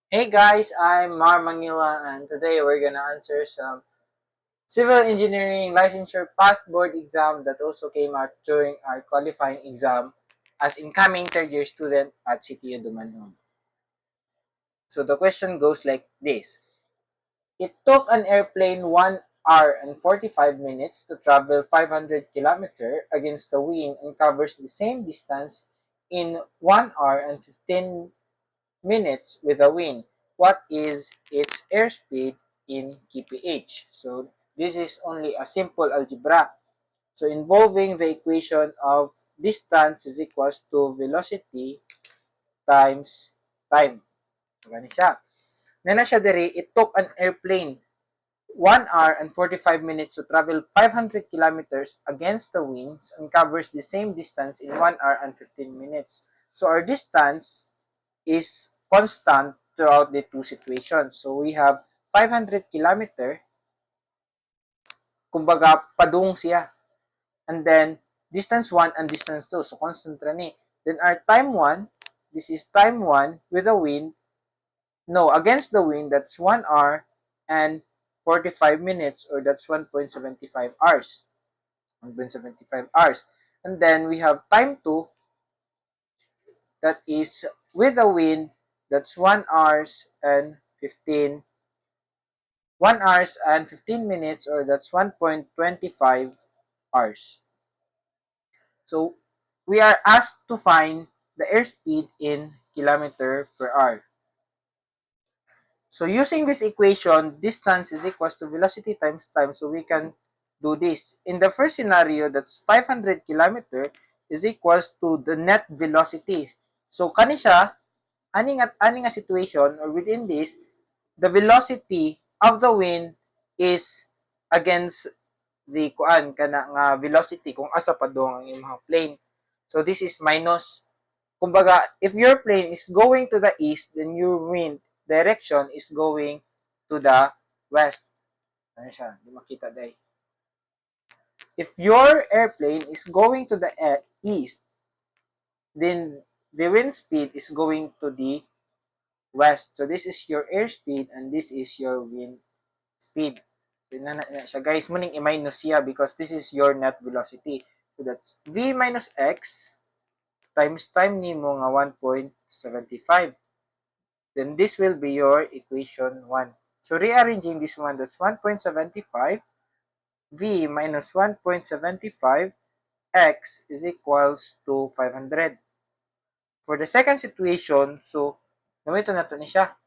Hey guys, I'm Mar Manila and today we're gonna answer some civil engineering licensure past board exam that also came out during our qualifying exam as incoming third year student at CTU Dumanhong. So the question goes like this. It took an airplane 1 hour and 45 minutes to travel 500 kilometers against the wind and covers the same distance in 1 hour and 15 minutes with a wind. What is its airspeed in kph? So this is only a simple algebra. So involving the equation of distance is equals to velocity times time. So ganun siya. Nana siya dere, it took an airplane 1 hour and 45 minutes to travel 500 kilometers against the winds and covers the same distance in 1 hour and 15 minutes. So our distance is constant throughout the two situations. So we have 500 kilometer, kumbaga padung siya. And then distance 1 and distance 2. So constant rani. Then our time 1, this is time 1 with the wind. No, against the wind, that's 1 hour and 45 minutes or that's 1.75 hours. 1.75 hours. And then we have time 2, that is with the wind, that's 1 hours and 15 minutes or that's 1.25 hours. So we are asked to find the airspeed in kilometer per hour. So using this equation, distance is equals to velocity times time. So we can do this. In the first scenario, that's 500 kilometer is equals to the net velocity. So kani siya, aning nga situation or within this, the velocity of the wind is against the kuan kana nga velocity kung asa padung ang imong plane. So this is minus, kumbaga if your plane is going to the east, then your wind direction is going to the west. Ano siya? Di makita day. If your airplane is going to the east, then the wind speed is going to the west. So this is your airspeed and this is your wind speed. So na siya guys, muning i-minus siya because this is your net velocity. So that's v minus x times time nimo nga 1.75. Then this will be your equation 1. So rearranging this one, that's 1.75 v minus 1.75 x is equals to 500. For the second situation, so gamito na to ni siya.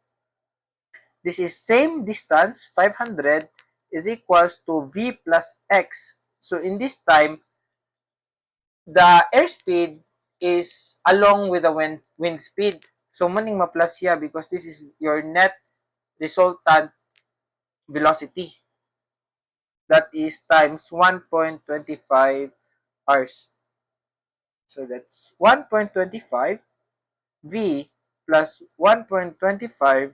This is same distance, 500 is equals to v plus x. So in this time, the airspeed is along with the wind speed. So maning ma-plus siya because this is your net resultant velocity. That is times 1.25 hours. So that's 1.25 v plus 1.25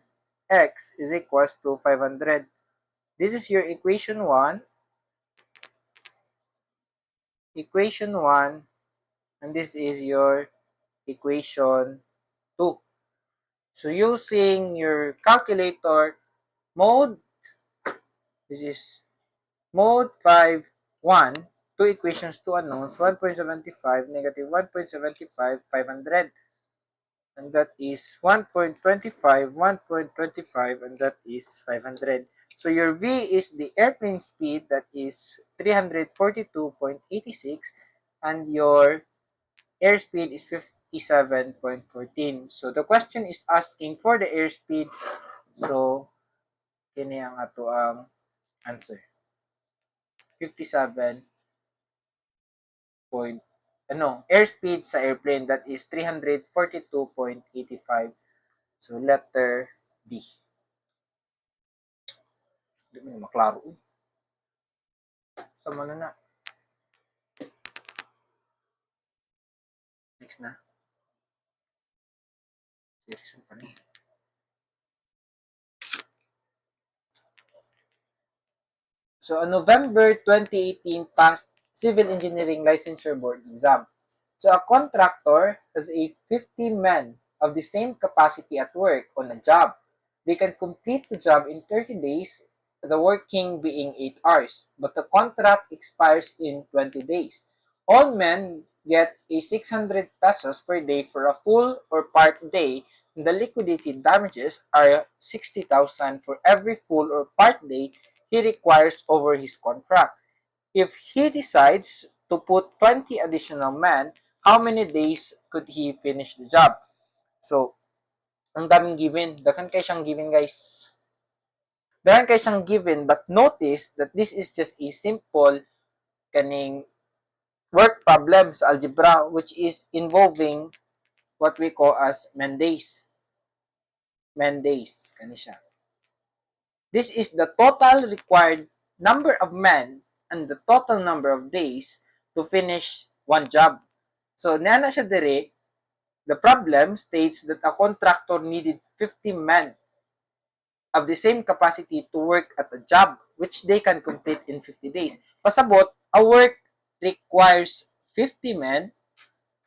x is equals to 500. This is your equation 1, and this is your equation 2. So using your calculator, mode, this is mode 5, 1, two equations, two unknowns, 1.75, negative 1.75, 500. And that is 1.25, 1.25, and that is 500. So your V is the airplane speed, that is 342.86, and your airspeed is 57.14. So the question is asking for the airspeed. So kini ang ato ang answer. 57 point airspeed sa airplane, that is 342.85. So letter D. Di mo maklaro. Sama na. Next na. Seriously pa ni. So on November 2018 passed Civil Engineering Licensure Board exam. So a contractor has a 50 men of the same capacity at work on a job. they can complete the job in 30 days, the working being 8 hours, but the contract expires in 20 days. All men get a 600 pesos per day for a full or part day, and the liquidated damages are 60,000 for every full or part day he requires over his contract. If he decides to put 20 additional men, how many days could he finish the job? So, ang daming given. Daghan kay siyang given, guys. Daghan kay siyang given, but notice that this is just a simple kaning work problem sa algebra, which is involving what we call as Mendays. Mendays, kani siya. This is the total required number of men and the total number of days to finish one job. So, niana siya dire, the problem states that a contractor needed 50 men of the same capacity to work at a job which they can complete in 50 days. Pasabot, a work requires 50 men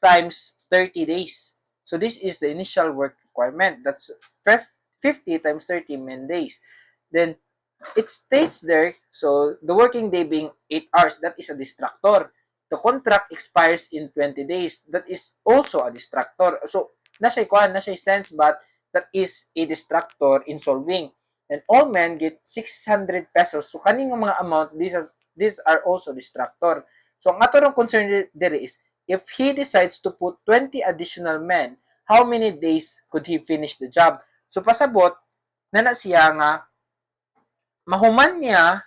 times 30 days. So this is the initial work requirement. That's 50 times 30 men days. Then it states there, so the working day being 8 hours, that is a distractor. The contract expires in 20 days. That is also a distractor. So, nasa sense, but that is a distractor in solving. And all men get 600 pesos. So, kaning mga amount, these are also distractor. So, ang ato concern there is, if he decides to put 20 additional men, how many days could he finish the job? So, pasabot, na siya nga, mahuman niya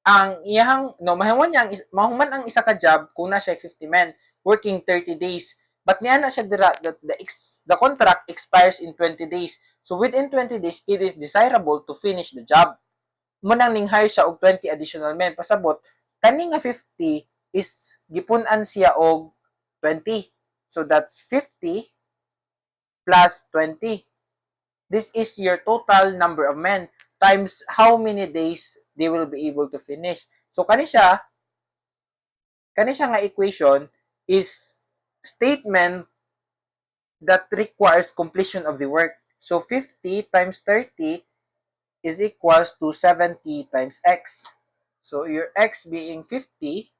ang iyang mahuman ang isa ka job kung na siya 50 men working 30 days, but niya na siya dira that the contract expires in 20 days, so within 20 days it is desirable to finish the job. Munang ning hire siya og 20 additional men, pasabot kani nga 50 is gipun-an siya og 20, so that's 50 plus 20. This is your total number of men times how many days they will be able to finish. So, kani siya nga equation is statement that requires completion of the work. So, 50 times 30 is equals to 70 times x. So, your x being 50,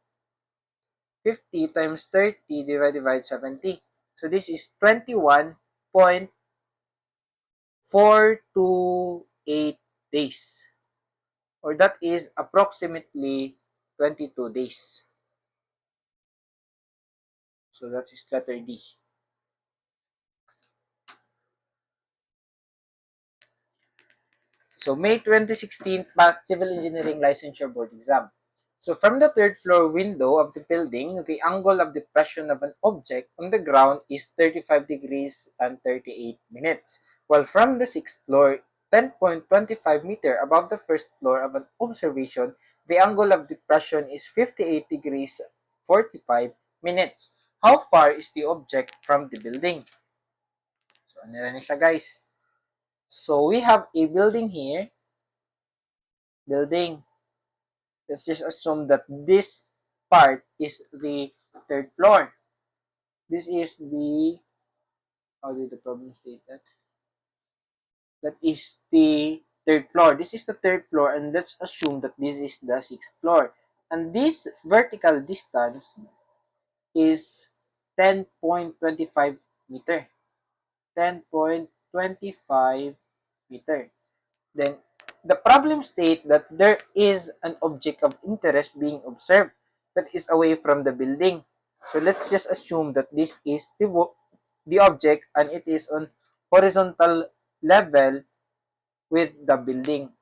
50 times 30 divided by 70. So, this is 21.428 days. Or that is approximately 22 days. So that is letter D. So May 2016 passed Civil Engineering Licensure Board exam. So from the third floor window of the building, the angle of depression of an object on the ground is 35 degrees and 38 minutes. While from the sixth floor, 10.25 meter above the first floor of an observation, the angle of depression is 58 degrees 45 minutes. How far is the object from the building? So, ano na siya, guys? So, we have a building here. Building. Let's just assume that this part is the third floor. This is the, how did the problem state that? That is the third floor. This is the third floor, and let's assume that this is the sixth floor. And this vertical distance is 10.25 meter. 10.25 meter. Then, the problem state that there is an object of interest being observed that is away from the building. So, let's just assume that this is the object and it is on horizontal level with the building.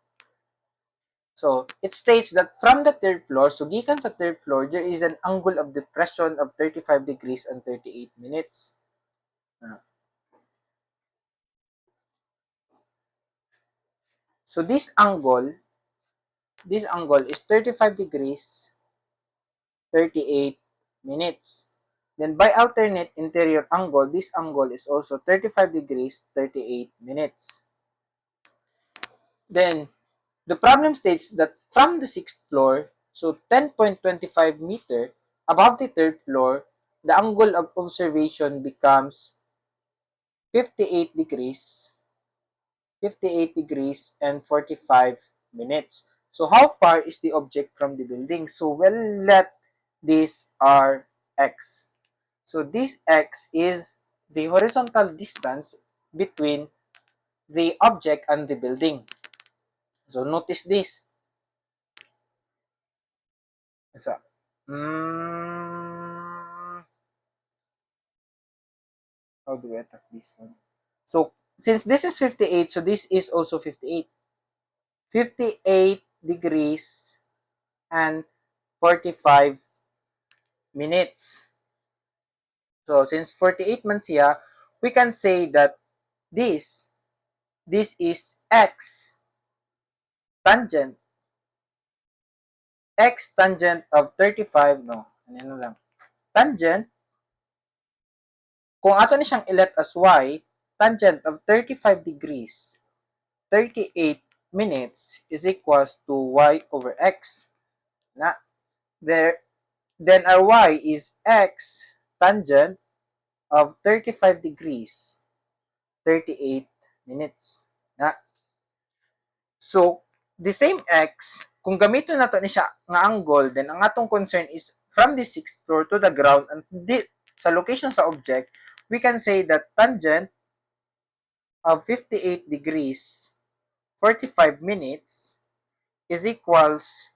So, it states that from the third floor, so gikan sa third floor, there is an angle of depression of 35 degrees and 38 minutes. So, this angle is 35 degrees 38 minutes. Then by alternate interior angle, this angle is also 35 degrees 38 minutes. Then the problem states that from the sixth floor, so 10.25 meter above the third floor, the angle of observation becomes 58 degrees 58 degrees and 45 minutes. So how far is the object from the building? So we'll let this r x. So this x is the horizontal distance between the object and the building. So notice this. So, how do I attack this one? So since this is 58, so this is also 58. 58 degrees and 45 minutes. So since 48 man siya, we can say that this this is x tangent of 35, no. Ano lang. Tangent, kung ato ni siyang ilet as y, tangent of 35 degrees 38 minutes is equals to y over x. Na there, then our y is x tangent of 35 degrees 38 minutes. Na so the same x, kung gamiton nato ni siya nga angle, then ang atong concern is from the 6th floor to the ground and sa location sa object, we can say that tangent of 58 degrees 45 minutes is equals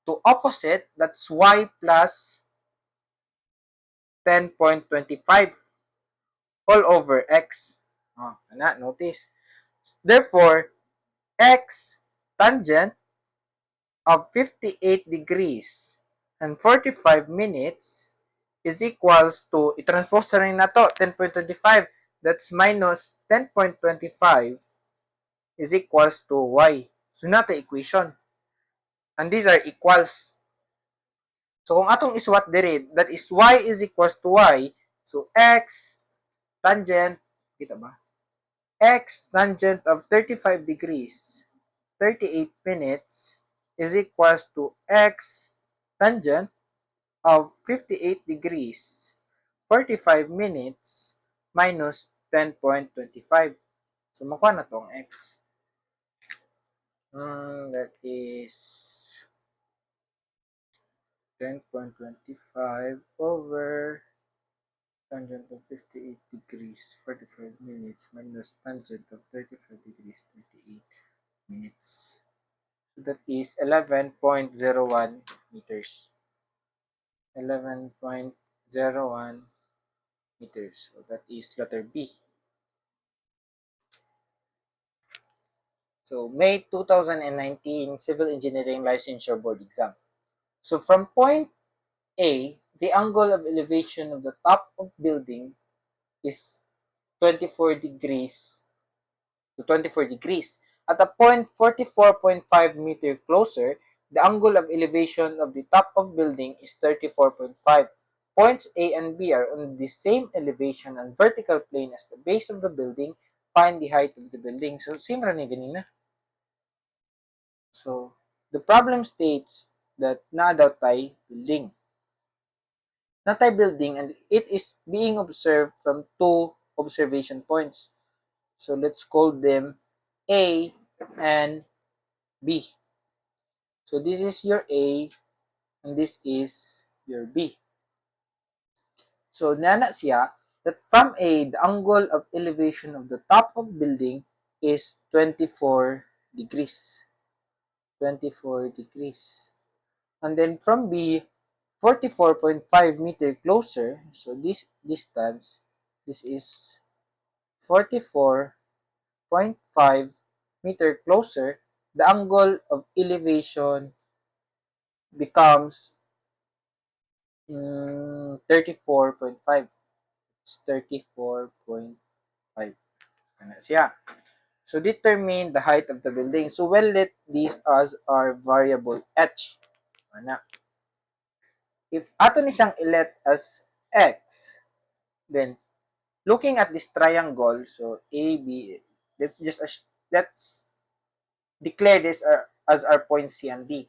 to opposite, that's y plus 10.25 all over x. Oh, notice. Therefore, x tangent of 58 degrees and 45 minutes is equals to, i-transpose na rin na to, 10.25. That's minus 10.25 is equals to y. So, na equation. And these are equals. So, kung atong isuwat dire, that is y is equals to y. So, x tangent, kita ba? X tangent of 35 degrees, 38 minutes is equals to x tangent of 58 degrees, 45 minutes minus 10.25. So, makuha na tong x. That is 10.25 over tangent of 58 degrees, 45 minutes minus tangent of 35 degrees, 38 minutes. So that is 11.01 meters. 11.01 meters. So that is letter B. So May 2019 Civil Engineering Licensure Board exam. So from point A, the angle of elevation of the top of building is 24 degrees to 24 degrees. At a point 44.5 meter closer, the angle of elevation of the top of building is 34.5. Points A and B are on the same elevation and vertical plane as the base of the building. Find the height of the building. So, same ra ni ganina. So, the problem states that naa daw tay building. Natay building and it is being observed from two observation points. So, let's call them A and B. So, this is your A and this is your B. So, nana siya that from A, the angle of elevation of the top of building is 24 degrees. 24 degrees. And then from B, 44.5 meter closer. So, this distance, this is 44.5 meter closer. The angle of elevation becomes 34.5. 34.5. Kana siya. So, determine the height of the building. So, we'll let these as our variable h. Ana. If ato ni siyang ilet as x, then, looking at this triangle, so A, B, let's declare this as our point C and D.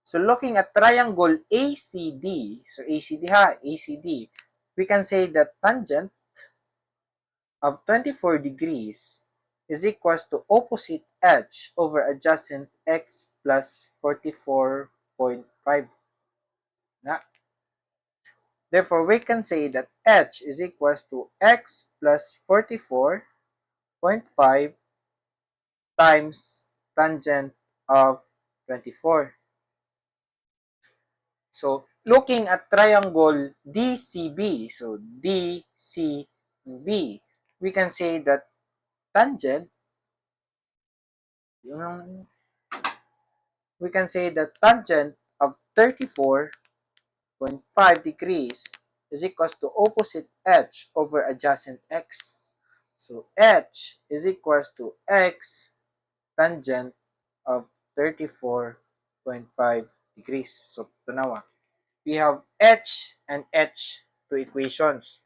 So, looking at triangle ACD, so ACD ha, ACD, we can say that tangent of 24 degrees is equals to opposite h over adjacent x plus 44.5. Na? Therefore, we can say that h is equals to x plus 44.5 times tangent of 24. So, looking at triangle DCB, so DCB, we can say that tangent, we can say that tangent of 34.5 degrees is equals to opposite h over adjacent x. So, h is equals to x tangent of 34.5 degrees. So, tanawa. We have h and h two equations.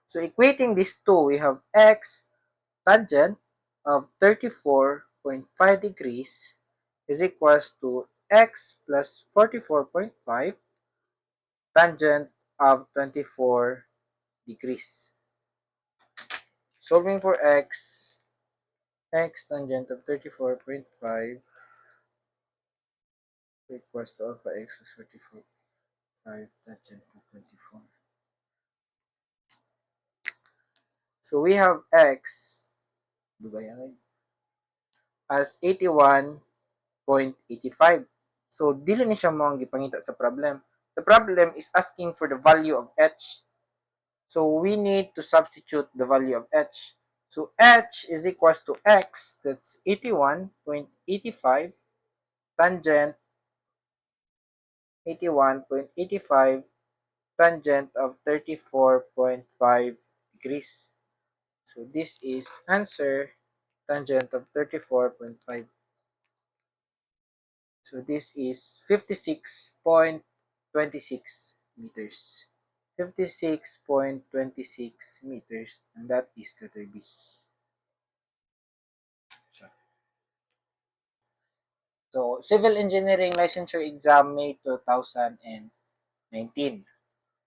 So, equating these two, we have x tangent of 34.5 degrees is equals to x plus 44.5 tangent of 24 degrees. Solving for x tangent of 34.5 equals to alpha x plus 44.5 tangent of 24. So we have x as 81.85. So dili ni siya mo ang gipangita sa problem. The problem is asking for the value of h. So we need to substitute the value of h. So h is equals to x, that's 81.85 tangent 81.85 tangent of 34.5 degrees. So this is answer tangent of 34.5. So this is 56.26 meters. 56.26 meters, and that is letter B. So, Civil Engineering Licensure Exam May 2019.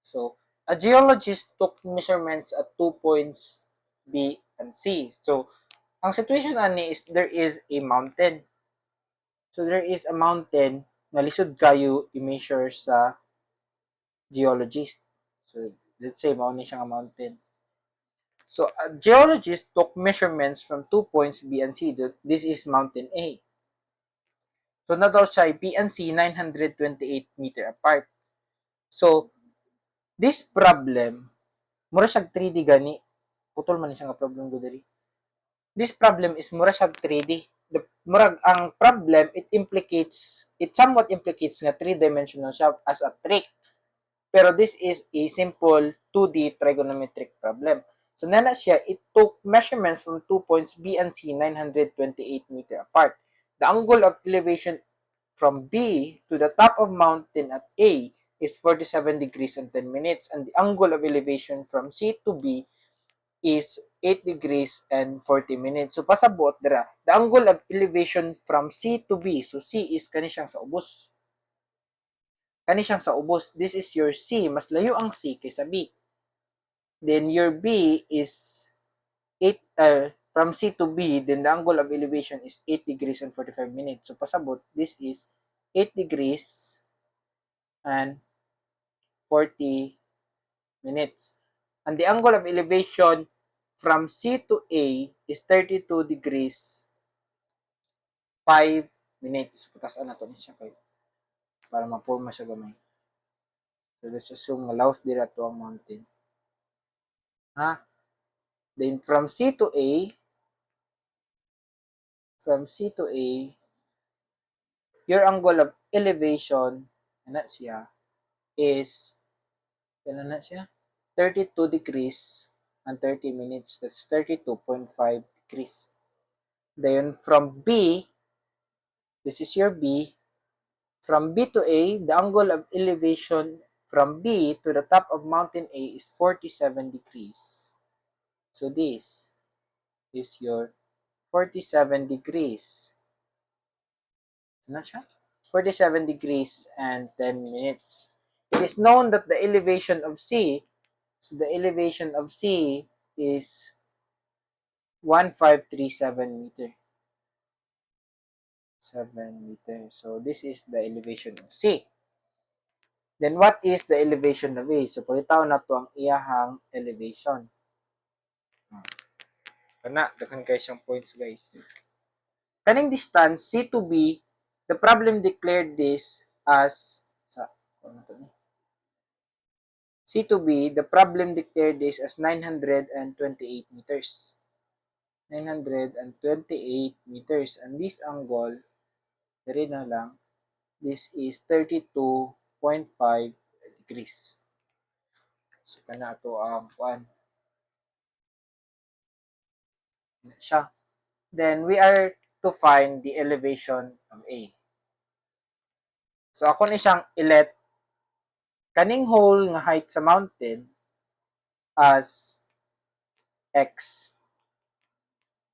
So, a geologist took measurements at 2 points B and C. So, ang situation ani is there is a mountain. So, there is a mountain na lisod kayo i-measure sa geologist. So, let's say, mao ni siya nga mountain. So, a geologist took measurements from 2 points B and C. This is mountain A. So, na daw siya B and C 928 meter apart. So, this problem, mura siyag 3D gani. Putol man siya nga problem ko diri. This problem is mura siyag 3D. Murag ang problem, it somewhat implicates nga 3-dimensional siya as a trick. Pero this is a simple 2D trigonometric problem. So, nana siya, it took measurements from 2 points B and C 928 meter apart. The angle of elevation from B to the top of mountain at A is 47 degrees and 10 minutes, and the angle of elevation from C to B is 8 degrees and 40 minutes. So, pasabot dira. The angle of elevation from C to B, so C is kani siyang sa ubos. Kani siyang sa ubos. This is your C. Mas layo ang C kaysa B. Then, your B is 8, from C to B, then the angle of elevation is 8 degrees and 45 minutes. So, pasabot, this is 8 degrees and 40 minutes. And the angle of elevation from C to A is 32 degrees 5 minutes. Pagkasan na to niya siya para mapurma siya gamay. So let's assume nga laos dira to ang mountain. Ha? Then from C to A, your angle of elevation na siya is kailan na siya? 32 degrees and 30 minutes. That's 32.5 degrees. Then from B, this is your B. From B to A, the angle of elevation from B to the top of mountain A is 47 degrees. So this is your 47 degrees. Ano siya? 47 degrees and 10 minutes. It is known that the elevation of C, so the elevation of C is 1537 meter. 7 meter. So, this is the elevation of C. Then, what is the elevation of A? So, pagkitaw na to ang iyahang elevation. Kana, daghan kayo siyang points, guys. Kaning distance, C to B, the problem declared this as, C to B, the problem declared this as 928 meters. 928 meters. And this angle, dari na lang, this is 32.5 degrees. So, kana ito ang siya. Then, we are to find the elevation of A. So, ako ni siyang ilet kaning hole nga height sa mountain as x.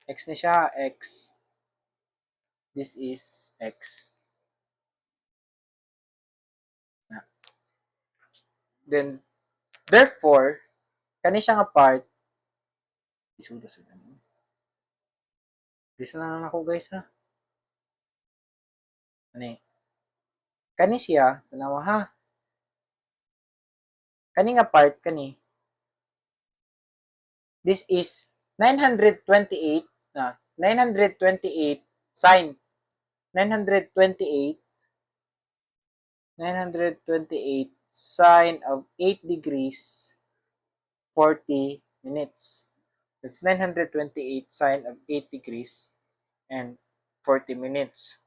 X ni siya, x. This is x. Then, therefore, kani siya nga part, isudo sa ganun. Bisa na lang ako, guys, ha? Kani siya, tanawa, ha? Kani nga part, kani. This is 928, 928 sine. 928 sine of 8 degrees 40 minutes. That's 928 sine of 8 degrees and 40 minutes.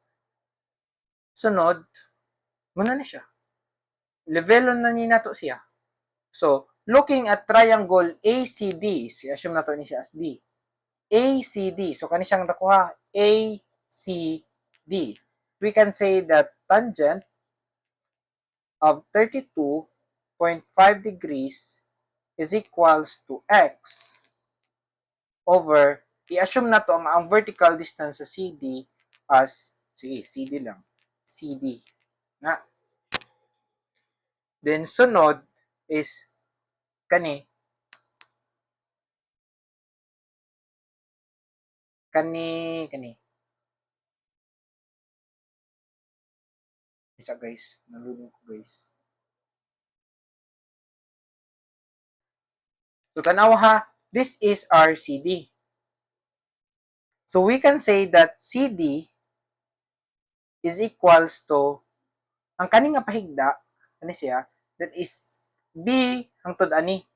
Sunod, muna na siya. Levelon na niya nato siya. So, looking at triangle ACD, assume nato ni siya as D. ACD, so kani siyang nakuha, ACD. We can say that tangent of 32.5 degrees is equals to x over, i-assume na to ang vertical distance sa CD as, sige, CD lang, CD. Na. Then, sunod is, kani, isa guys, nalulung ko guys. So, tanaw ha, this is our CD. So, we can say that CD is equals to, ang kaning nga pahigda, kani siya, that is B hangtod ani,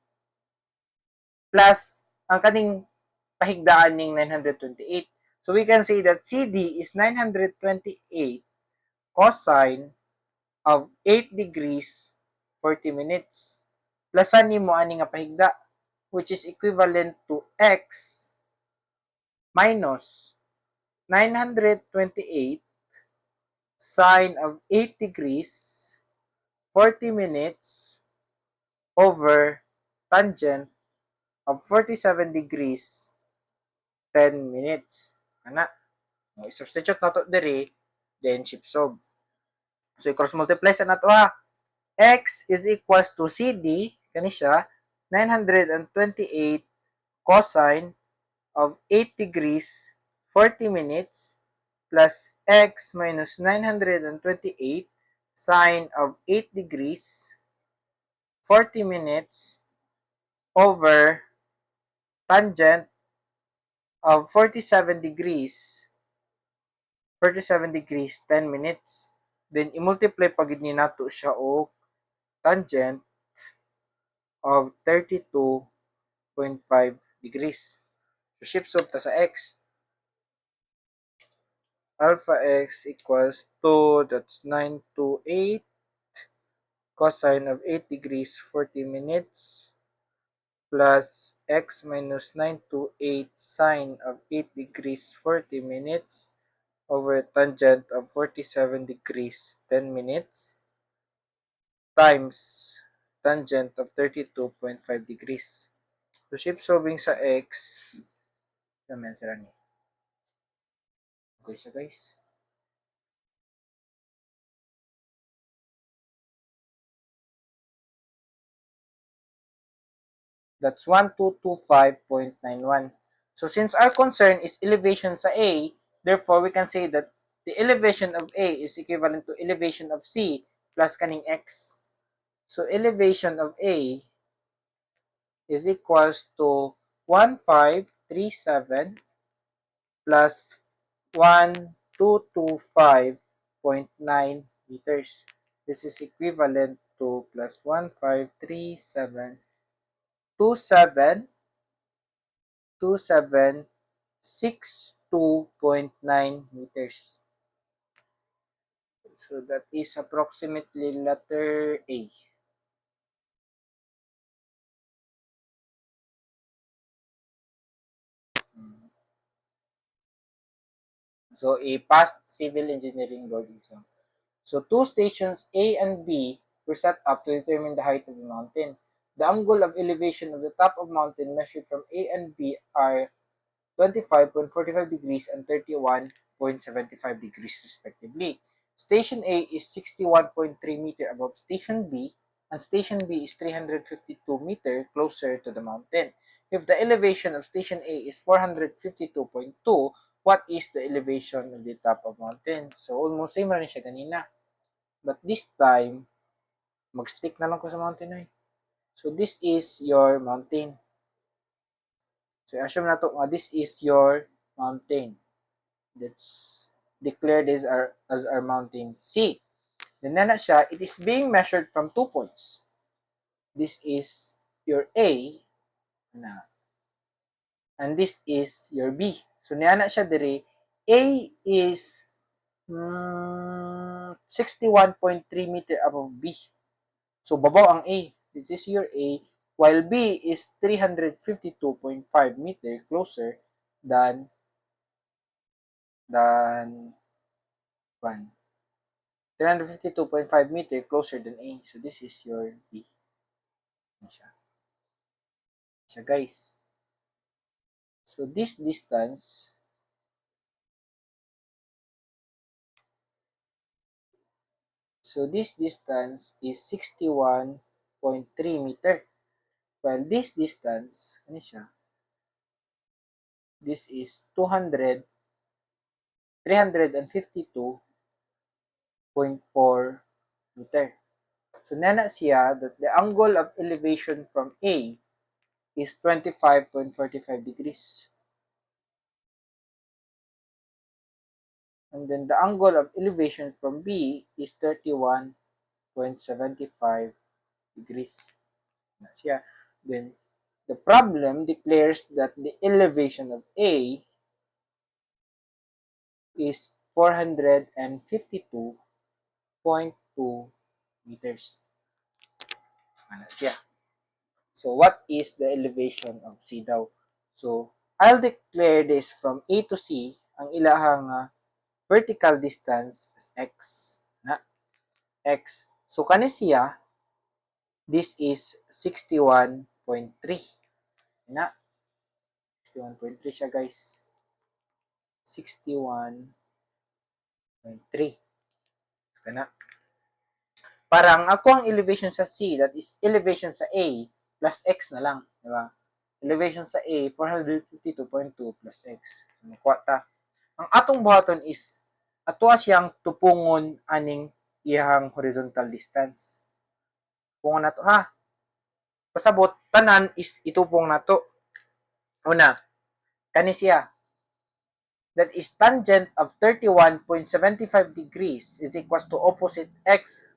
plus ang kaning pahigdaan ning 928. So, we can say that CD is 928 cosine of 8 degrees 40 minutes. Plusan nimo ani nga pahigda, which is equivalent to x minus 928 sine of 8 degrees 40 minutes over tangent of 47 degrees 10 minutes. Ana, mo i-substitute na to diri, then shift solve. So, i-cross multiply sa nato ha. X is equals to CD, kani siya, 928 cosine of 8 degrees 40 minutes plus x minus 928 sine of 8 degrees 40 minutes over tangent of 47 degrees 10 minutes. Then, i-multiply pagid ni nato siya o tangent of 32.5 degrees. So, shift solve ta sa x. Alpha x equals 2, that's 928 cosine of 8 degrees 40 minutes plus x minus 928 sine of 8 degrees 40 minutes over tangent of 47 degrees 10 minutes times tangent of 32.5 degrees. So, shift solving sa x, naman sila ni. Okay siya guys. That's 1225.91. So since our concern is elevation sa A, therefore we can say that the elevation of A is equivalent to elevation of C plus kaning X. So elevation of A is equals to 1537 plus 1225.9 meters. This is equivalent to plus 1537 meters. So that is approximately letter A. So a past civil engineering board exam. So two stations A and B were set up to determine the height of the mountain. The angle of elevation of the top of mountain measured from A and B are 25.45 degrees and 31.75 degrees respectively. Station A is 61.3 meter above Station B, and Station B is 352 meter closer to the mountain. If the elevation of Station A is 452.2, what is the elevation of the top of mountain? So almost same rin siya kanina. But this time, mag-stick na lang ko sa mountain eh. So this is your mountain. So assume na to, this is your mountain. Let's declare this as our mountain C. Then na siya, it is being measured from 2 points. This is your A na, and this is your B. So niana siya dire, A is 61.3 meter above B. So babaw ang A. This is your A, while B is 352.5 meter closer than 1. 352.5 meter closer than A. So this is your B. Siya guys. So this distance is 61.3 meter. While this distance, ano siya? This is 352.4 meter. So nana siya that the angle of elevation from A is 25.45 degrees. And then the angle of elevation from B is 31.75 degrees. Siya. Then the problem declares that the elevation of A is 452.2 meters. Siya. So what is the elevation of C daw? So I'll declare this from A to C ang ilahang vertical distance as x na x. So kani siya, this is 61.3 na 61.3 siya guys. 61.3 kana. Parang ako ang elevation sa C, that is elevation sa A plus x na lang, di ba? Elevation sa A 452.2 plus x. So makuha ta. Ang atong buhaton is ato siyang tupungon aning iyang horizontal distance. Tupungon nato ha. Pasabot tanan is itupong nato. Una, kani siya. That is tangent of 31.75 degrees is equals to opposite x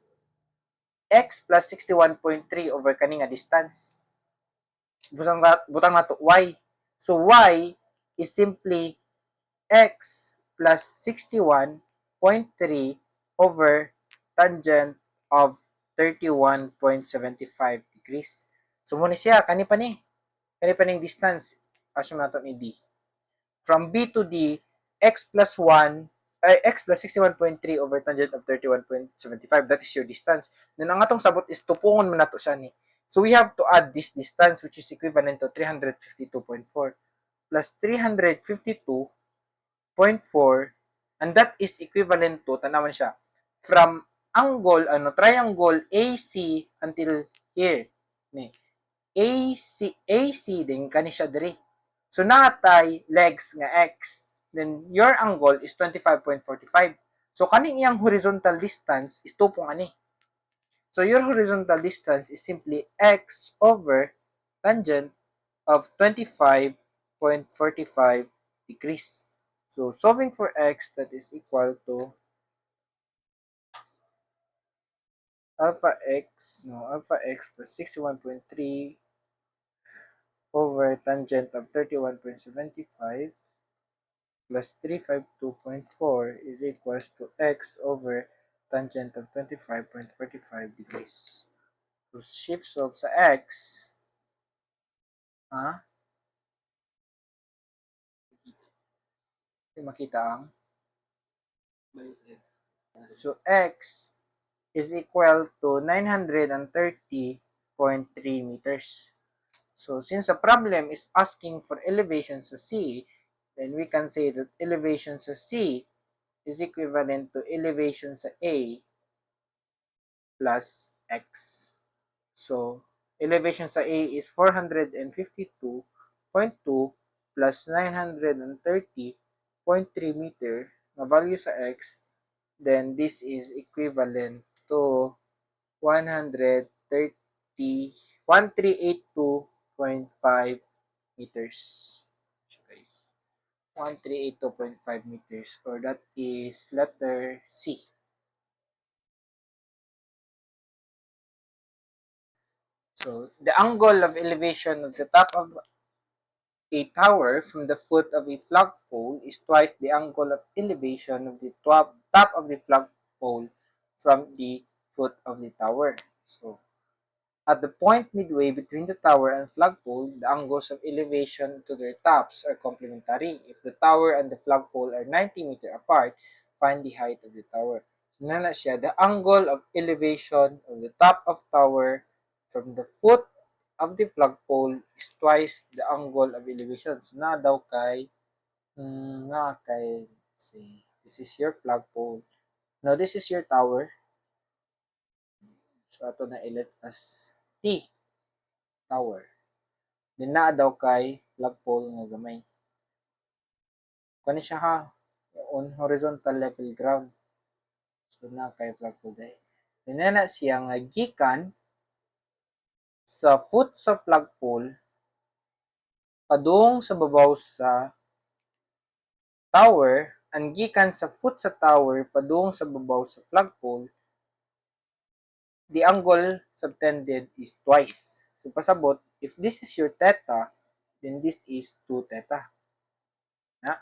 plus 61.3 over kani nga distance. Butang nato y. So y is simply x plus 61.3 over tangent of 31.75 degrees. So muna siya, kani pa ning distance. Assume nato ni D. From B to D, x plus 1, x plus 61.3 over tangent of 31.75. That is your distance. Then ang atong sabot is tupungon man nato siya ni. So we have to add this distance which is equivalent to 352.4 plus 352.4, and that is equivalent to, tanawan siya, from triangle AC until here. Ni AC din kani siya diri. So natay legs nga x, then your angle is 25.45. So kaning iyang horizontal distance is 2 pong ani. So your horizontal distance is simply x over tangent of 25.45 degrees. So solving for x, that is equal to alpha x plus 61.3 over tangent of 31.75 plus 352.4 is equals to x over tangent of 25.45 degrees. So shift solve sa x, makita ang so x is equal to 930.3 meters. So since the problem is asking for elevation sa C, then we can say that elevation sa C is equivalent to elevation sa A plus x. So elevation sa A is 452.2 plus 930.3 meter na value sa x, then this is equivalent to 1382.5 meters. So guys, 1382.5 meters, or that is letter C. So the angle of elevation of the top of a tower from the foot of a flagpole is twice the angle of elevation of the top of the flagpole from the foot of the tower. So at the point midway between the tower and flagpole, the angles of elevation to their tops are complementary. If the tower and the flagpole are 90 meters apart, find the height of the tower. So na siya, the angle of elevation of the top of tower from the foot of the flagpole is twice the angle of elevation. So na daw kay, say, this is your flagpole. Now this is your tower. So ato na ilit as T, tower. Then naa daw kay flagpole nga gamay. Kani siya ha, on horizontal level ground. So na kay flagpole day. Then na siya nga gikan sa foot sa flagpole padung sa babaw sa tower, ang gikan sa foot sa tower padung sa babaw sa flagpole, the angle subtended is twice. So pasabot, if this is your theta, then this is 2 theta. Na?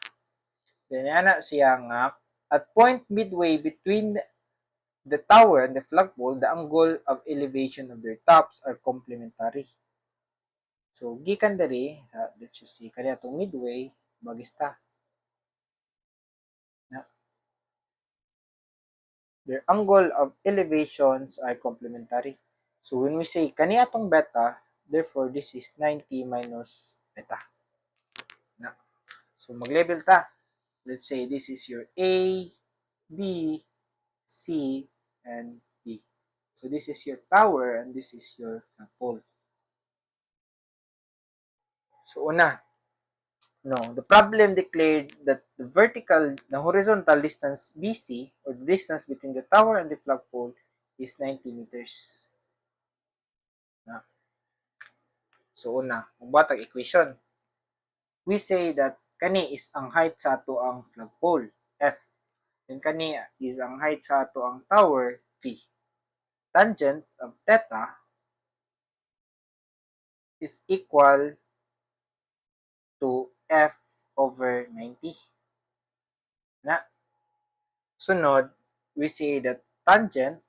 Then ana siya nga at point midway between the tower and the flagpole, the angle of elevation of their tops are complementary. So gikan diri, let's just see kani atong midway bagista. Na? Their angle of elevations are complementary. So when we say kani atong beta, therefore this is 90 minus beta. Na? So mag-level ta. Let's say this is your A, B, C, and D. So this is your tower and this is your flagpole. So una, the problem declared that the horizontal distance BC, or the distance between the tower and the flagpole, is 90 meters. So una, magbatag equation. We say that kani is ang height sa ato ang flagpole, F. And kani is ang height sa ato ang tower, T. Tangent of theta is equal to F over 90. Na? Sunod, we say that tangent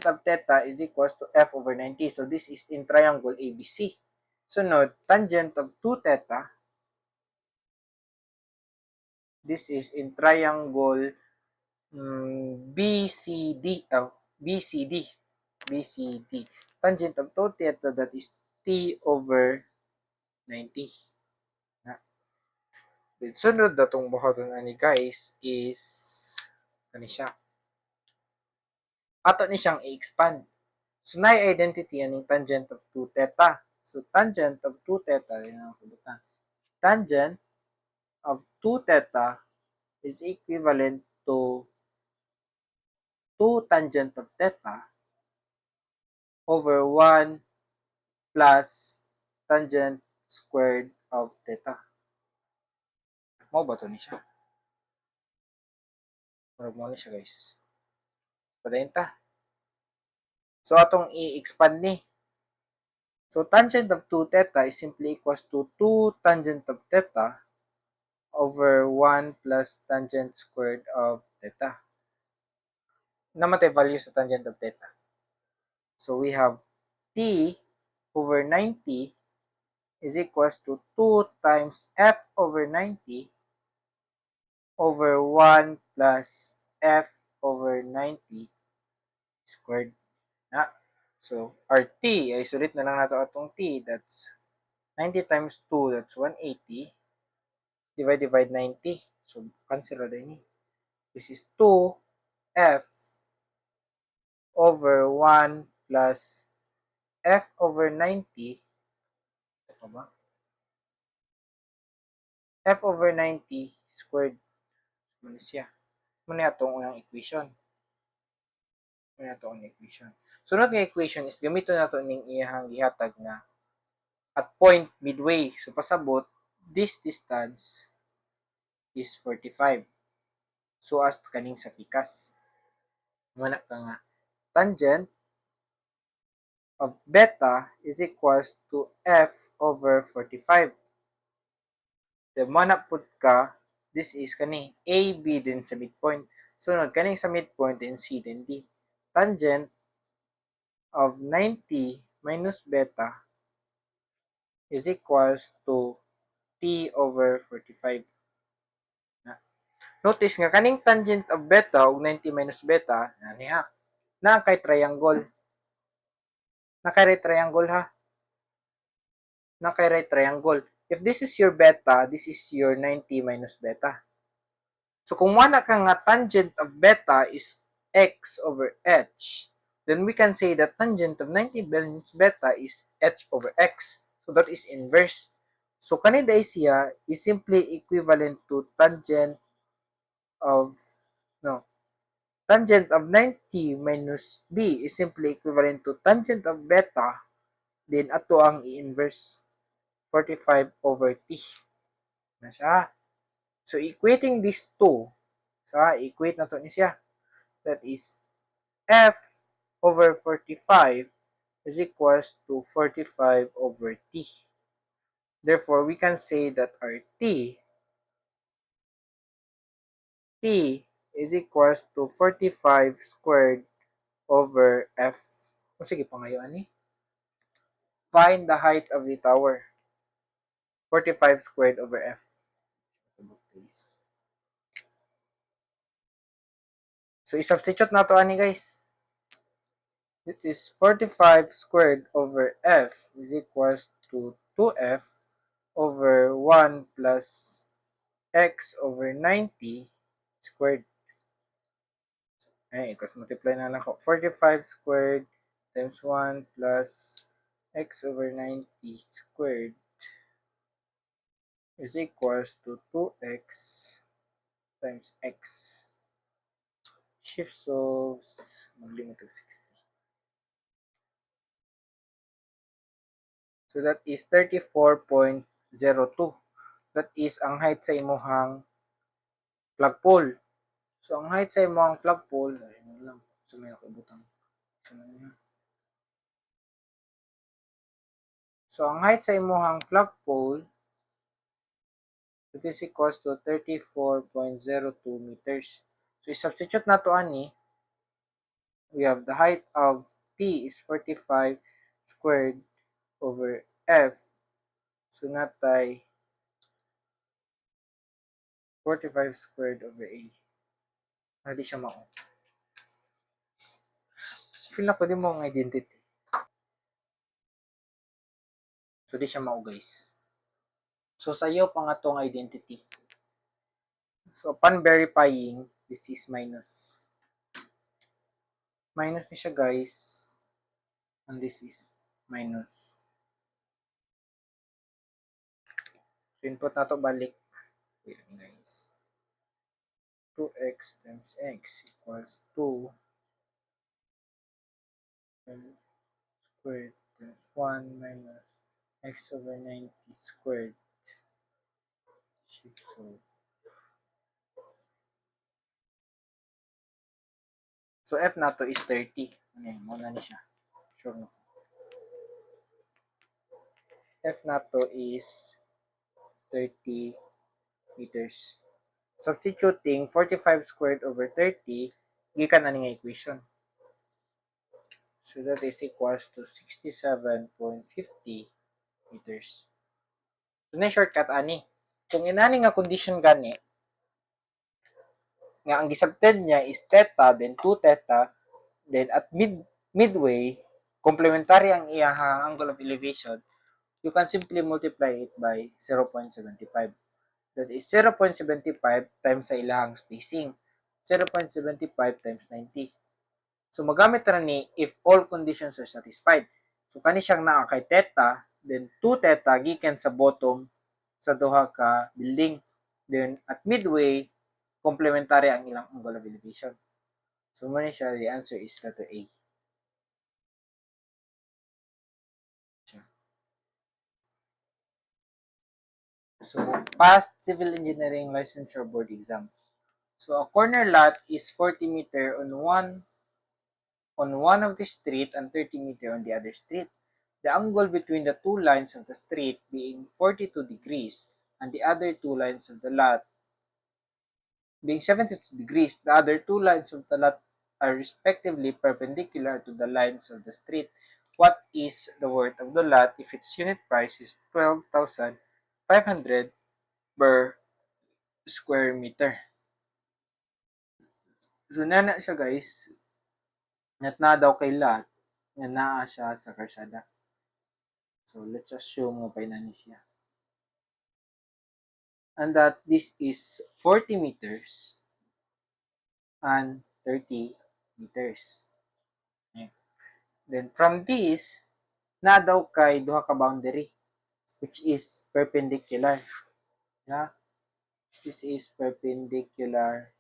of theta is equals to F over 90. So this is in triangle ABC. Sunod, tangent of 2 theta, this is in triangle BCD. Tangent of 2 theta, that is T over 90. Then sunod na itong buhaton ani guys is kani siya. Ato ni siyang i-expand. So na identity aning tangent of 2 theta. So tangent of 2 theta, tangent of 2 theta is equivalent to 2 tangent of theta over 1 plus tangent squared of theta. Mao ba to ni siya? Murag mo ni siya guys. Padayon ta. So atong i-expand ni. So tangent of 2 theta is simply equals to 2 tangent of theta over 1 plus tangent squared of theta. Namatay value sa tangent of theta. So we have t over 90 is equals to 2 times f over 90 over 1 plus f over 90 squared na. So, our t, ay sulit na lang nato atong t. That's 90 times 2, that's 180. Divide 90. So, cancel na din. This is 2f over 1 plus f over 90. Ito ba? F over 90 squared. Muna siya. Muna itong unang equation. Sunod nga equation is gamiton nato ning iyang gihatag na at point midway. So pasabot, this distance is 45. So as kaning sa pikas. Mana ka nga tangent of beta is equals to f over 45. Then mana pud ka, this is kani A, B din sa midpoint. Sunod kaning sa midpoint and C din D. Tangent of 90 minus beta is equals to t over 45. Notice nga kaning tangent of beta og 90 minus beta niha na kay triangle. Na kay triangle ha. Na kay triangle. If this is your beta, this is your 90 minus beta. So kung wala ka nga tangent of beta is x over h, then we can say that tangent of 90 minus beta is h over x. So that is inverse. So kanina siya is simply equivalent to tangent of tangent of 90 minus b is simply equivalent to tangent of beta, then ato ang i-inverse 45 over t. Na siya. So equating these two, equate na to ni siya. That is f over 45 is equals to 45 over t. Therefore, we can say that our t is equals to 45 squared over f. O sige pa ngayon ani. Find the height of the tower. 45 squared over f. So, i-substitute na to ani guys. It is 45 squared over f is equals to 2f over 1 plus x over 90 squared. Ay, because multiply na lang ko. 45 squared times 1 plus x over 90 squared is equals to 2x times x. Shift solves, mag-limit of 60. So that is 34.02. That is ang height sa imuhang flagpole. So ang height sa imuhang flagpole, ayun lang. So may nakibutang. So ang height sa imuhang flagpole, it is equals to 34.02 meters. So i-substitute na to ani, we have the height of t is 45 squared over f. So natay 45 squared over a. Hindi siya mao. Feel na ko din mo ang identity. So di siya mao guys. So sayo pa nga tong identity. So upon verifying, this is minus. Minus ni siya guys. And this is minus. So, input na to balik. Wait, guys. 2x times x equals 2 squared times 1 minus x over 90 squared. So f na to is 30. Ngayon, muna ni siya. Sure no. F na to is 30 meters. Substituting 45 squared over 30, gikan na nga equation. So that is equals to 67.50 meters. So na shortcut ani. Kung inani nga condition gani, nga ang gisabted niya is theta, then 2 theta, then at midway, complementary ang iyaha angle of elevation, you can simply multiply it by 0.75. That is 0.75 times sa ilahang spacing. 0.75 times 90. So magamit ra ni if all conditions are satisfied. So kani siyang naa kay theta, then 2 theta gikan sa bottom sa duha ka building. Then at midway, complementary ang ilang angle of elevation. So muna siya, the answer is letter A. So, past civil engineering licensure board exam. So, a corner lot is 40 meter on one of the street and 30 meter on the other street. The angle between the two lines of the street being 42 degrees and the other two lines of the lot being 72 degrees. The other two lines of the lot are respectively perpendicular to the lines of the street. What is the worth of the lot if its unit price is 12,500 per square meter? So, nana siya guys, na daw kay lot, na naa siya sa karsada. So, let's assume nga na ni siya. And that this is 40 meters and 30 meters. Okay. Then, from this, na daw kay duha ka boundary, which is perpendicular. Yeah? This is perpendicular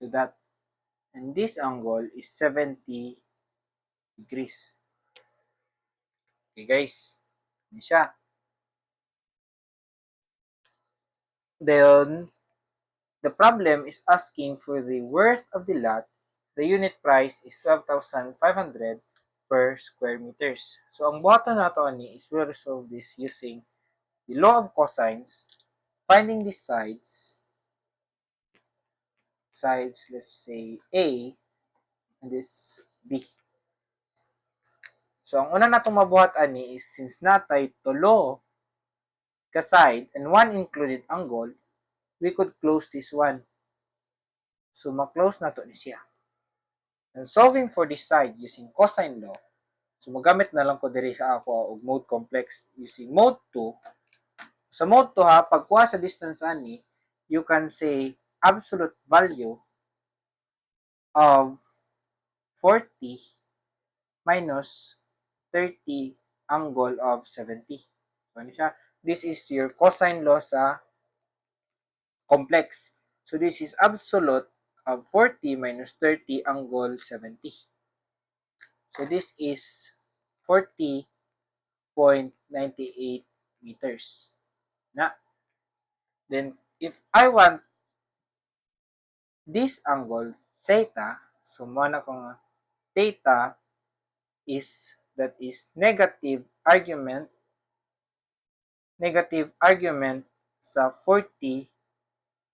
to that. And this angle is 70 degrees. Okay guys, yun siya. Then, the problem is asking for the worth of the lot. The unit price is 12,500 per square meters. So, ang buhaton nato ani is we'll resolve this using the law of cosines, finding the sides, let's say A, and this B. So, ang una natong mabuhat ani is since natay tulo ka side and one included angle, we could close this one. So, ma-close na to ni siya. And solving for this side using cosine law, so magamit na lang ko diri sa ako og mode complex using mode 2. Sa mode 2 ha, pagkuha sa distance ani, you can say absolute value of 40 minus 30 angle of 70. So, ano siya? This is your cosine law sa complex. So, this is absolute of 40 minus 30 angle 70. So, this is 40.98 meters. Na. Then, if I want this angle, theta, so muna ko nga, theta is, that is negative argument sa 40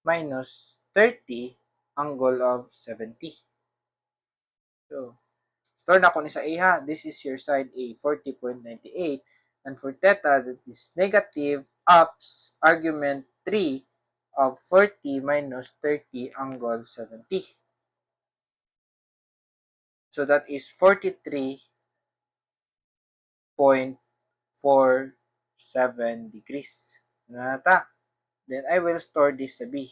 minus 30 angle of 70. So, store na ko ni sa A ha. This is your side A, 40.98. And for theta, that is negative ups argument 3 of 40 minus 30 angle 70. So, that is 43.47 degrees. Nata. Then, I will store this sa B.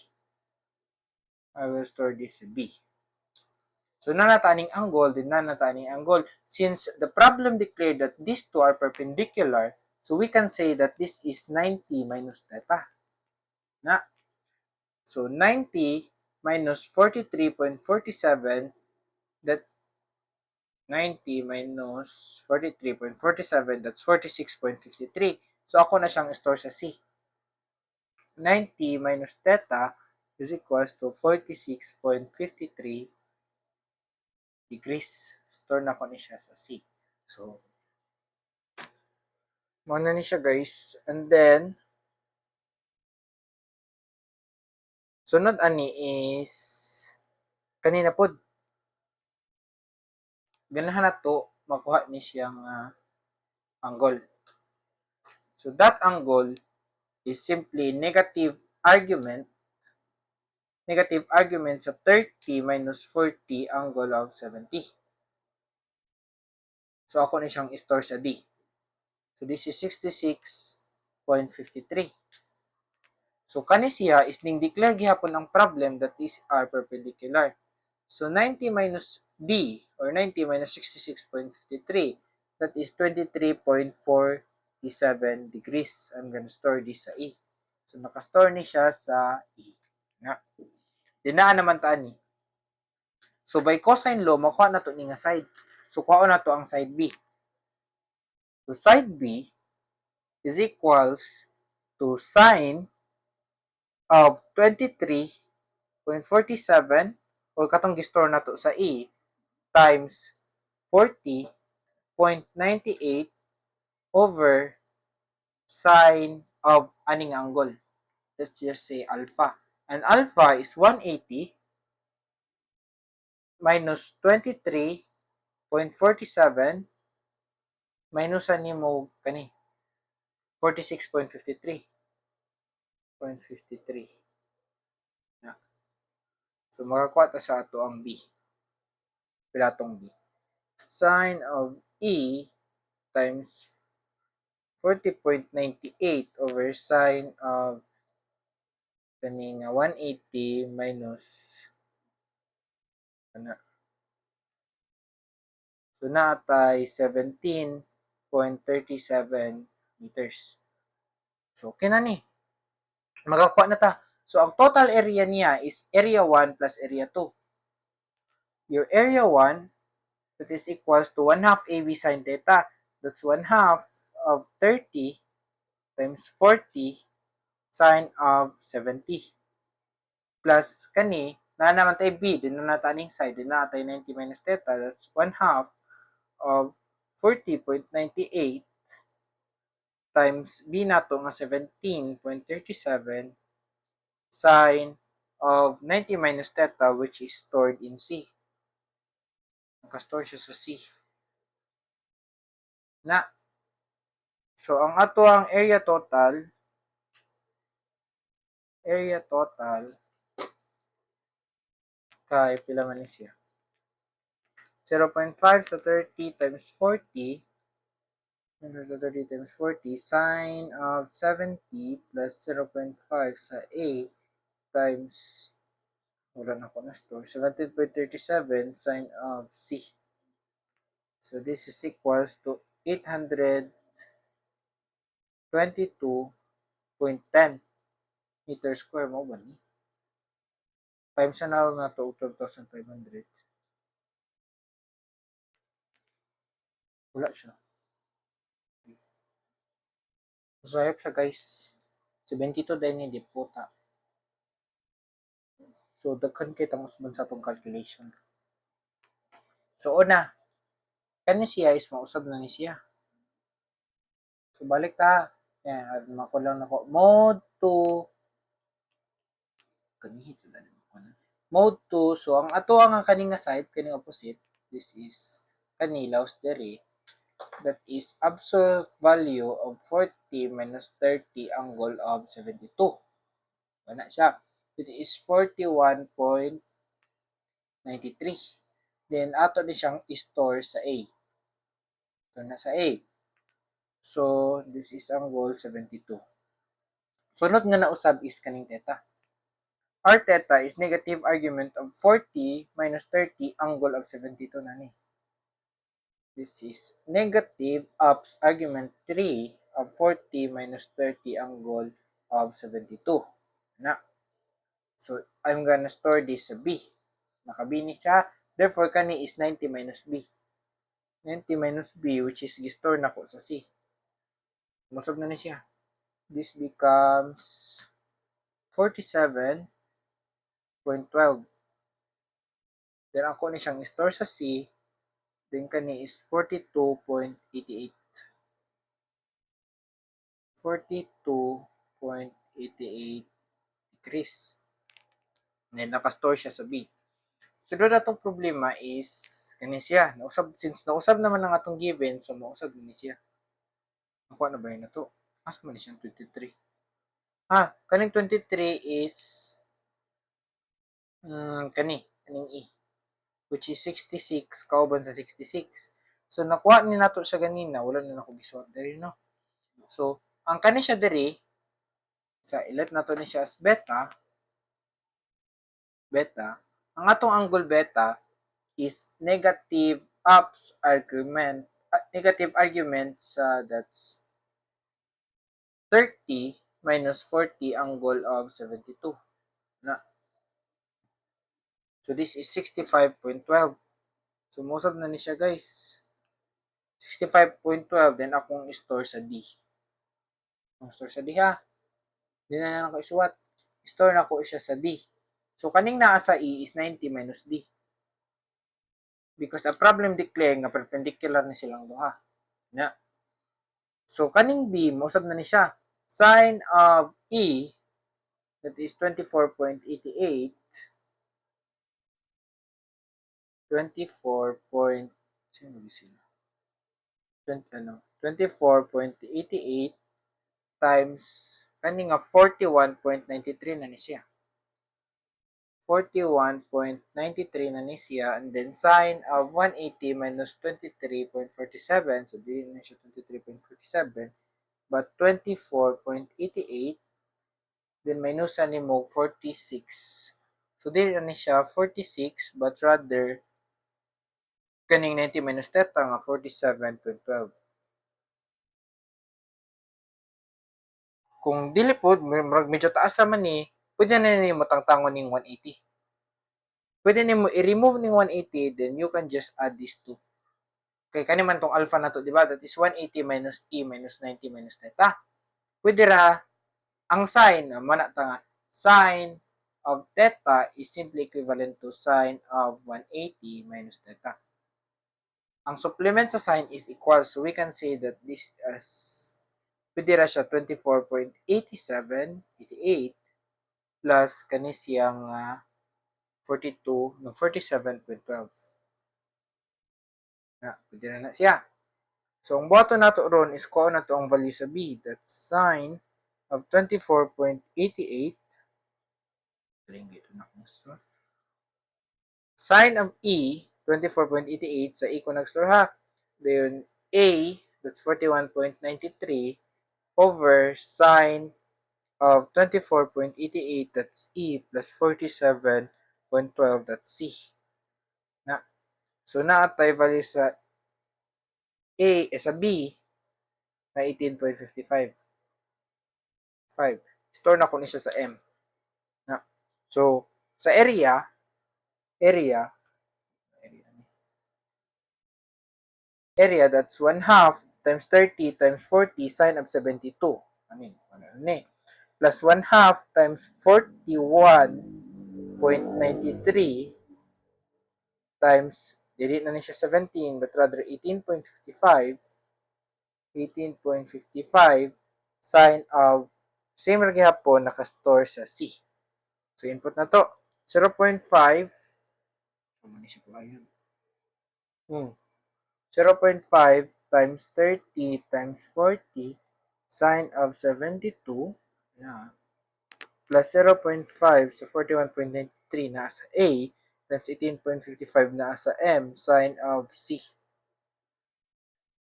So, nanataning angle, then nanataning angle. Since the problem declared that these two are perpendicular, So we can say that this is 90 minus theta. Na? So 90 minus 43.47, that 90 minus 43.47, that's 46.53. So ako na siyang store sa C. 90 minus theta is equals to 46.53 degrees. Store na ko ni siya sa C. So, muna ni siya guys. And then, sunod ani is, kanina po, ganahan na to, makuha ni siyang angle. So, that angle is simply negative argument sa 30 minus 40 angle of 70. So, ako ni siyang store sa D. So, this is 66.53. So, kani siya is ning declare gihapon ang problem that is R perpendicular. So, 90 minus D or 90 minus 66.53, that is 23.47 degrees. I'm gonna store this sa E. So, nakastore ni siya sa E. Nga. Dinaan naman ta ni. So, by cosine law, makuha na to ni nga side. So, kuha na to ang side B. So, side B is equals to sine of 23.47 or katong gistore na to sa E times 40.98 over sine of aning angle. Let's just say alpha. And alpha is 180 minus 23.47 minus ani mo kani 46.53. Na. So makakuha ta sa ato ang B. Pilatong B. Sine of E times 40.98 over sine of kaning 180 minus ano. So naatay 17.37 meters. So okay na ni. Magakuha na ta. So ang total area niya is area 1 plus area 2. Your area 1, that is equals to 1 half AB sine theta. That's 1 half of 30 times 40 sine of 70. Plus kani, na naman tayo B, din na natin side, din na tayo 90 minus theta, that's 1 half of 40.98 times B nato nga 17.37 sine of 90 minus theta, which is stored in C. Nakastore siya sa C. Na, so ang ato ang area total kay pila man ni siya 0.5 sa 30 times 40 sa 30 times 40 sine of 70 plus 0.5 sa A times wala na ko na store 17.37 sine of C. So this is equals to 822.10 meter square mo ba ni? Times na to 12,500. Wala siya. So, ayop siya guys. 72 din ni Dipota. So, daghan kay tangos man sa itong calculation. So, una, kani siya is mausab na ni siya. So, balik ta. Yan, makulang na ko. Mode 2. Kanihit na ko na. Mode 2. So, ang ato ang kaning na side, kaning opposite, this is kanilaws dere. That is absolute value of 40 minus 30 angle of 72. Wala siya. It is 41.93. Then, ato din siyang store sa A. So, nasa A. So, this is angle 72. Sunod nga nausab is kaning theta. R theta is negative argument of 40 minus 30 angle of 72 na ni. This is negative ups argument 3 of 40 minus 30 angle of 72. Na. So, I'm gonna store this sa B. Nakabini siya. Therefore, kani is 90 minus B. 90 minus B, which is gi-store na ko sa C. Musog na ni siya. This becomes 47.12. Then, ako ni siyang store sa C. Then, kani is 42.88. 42.88 decrease. Then, nakastore siya sa B. So, doon na itong problema is, kani siya. Since nausab naman ang atong given, so mausab ni siya. Nakuha na ba yun na to? As man siyang 23. Kaning 23 is, kaning E. Which is 66, kauban sa 66. So, nakuha ni nato siya ganina. Wala na ako gisort diri, no? So, ang kani siya diri, sa ilit nato ni siya as beta, ang atong angle beta is negative argument sa that's 30 minus 40 angle of 72. Na. So, this is 65.12. So, musab na ni siya, guys. 65.12, then akong store sa D. Store sa D, ha? Hindi na lang ko isuwat. Store na ko siya sa D. So, kaning naa sa E is 90 minus D. Because the problem declare nga perpendicular ni silang duha. Na. So, kaning B, musab na ni siya. Sine of E, that is 24.88, 24.88 times kani nga 41.93 na ni siya. 41.93 na ni siya, and then sine of 180 minus 23.47, so di na siya 23.47, but 24.88, then minusan ni mo 46. So di na ni siya 46, but rather kaning 90 minus theta nga 47.12. Kung dili pod medyo taas man ni, pwede na nimo tangtangon ning 180. Pwede nimo i-remove ning 180, then you can just add these two. Kay kani man tong alpha na to, di ba? That is 180 minus e minus 90 minus theta. Pwede ra ang sine mana ta nga sine of theta is simply equivalent to sine of 180 minus theta. Ang supplement sa sine is equal, so we can say that this as pwede ra siya 24.8788 plus kani siyang 42 no 47.12. Pwede na siya. So, ang buhaton nato ron is kuha na to ang value sa B. That's sine of 24.88. Sine of E, 24.88 sa E ko nag-store, ha. Then, A, that's 41.93 over sine of 24.88, that's E, plus 47.12, that's C. So, naatay value sa sa B na 18.55. Store na ko ni siya sa M. So, sa area that's 1 half times 30 times 40 sine of 72. Plus 1 half times 41.93 times, dili na ni siya 17, but rather 18.55 sine of same ra gyapon naka-store sa C. So input na to 0.5 0.5 times 30 times 40 sine of 72 plus 0.5 sa 41.93 na sa A times 18.55 na sa M sine of C.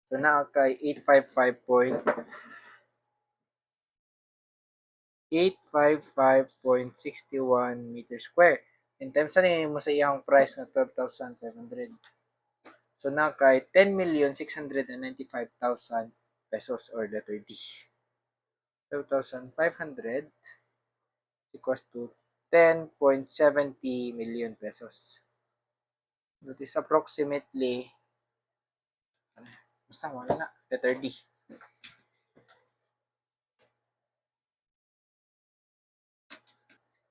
So na kay 855.61 meters square. In times na mo sa iyang price na 12,500. So na kay 10,695,000 pesos or letter D. 12,500 equals to 10.70 million pesos. That is approximately, basta wala na, letter D.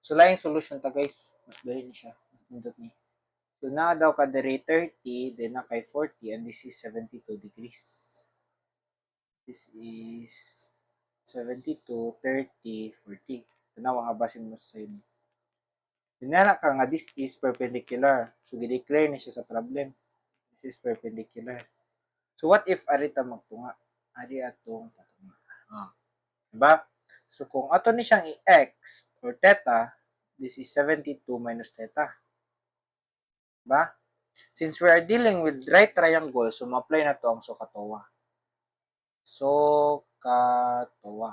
So, laing solution ta guys. Mas dali ni siya. Mas nindot ni. So, na daw ka diri 30, then na kay 40, and this is 72 degrees. This is 72, 30, 40. Tanawa ka basin mo sa side. Dinala ka nga, this is perpendicular. So, gi-declare na siya sa problem. This is perpendicular. So, what if arita magtunga? Ari atong patunga. Diba? So, kung ato ni siyang i-x or theta, this is 72 minus theta. Diba? Since we are dealing with right triangle, so ma-apply na to ang SOHCAHTOA. SOHCAHTOA.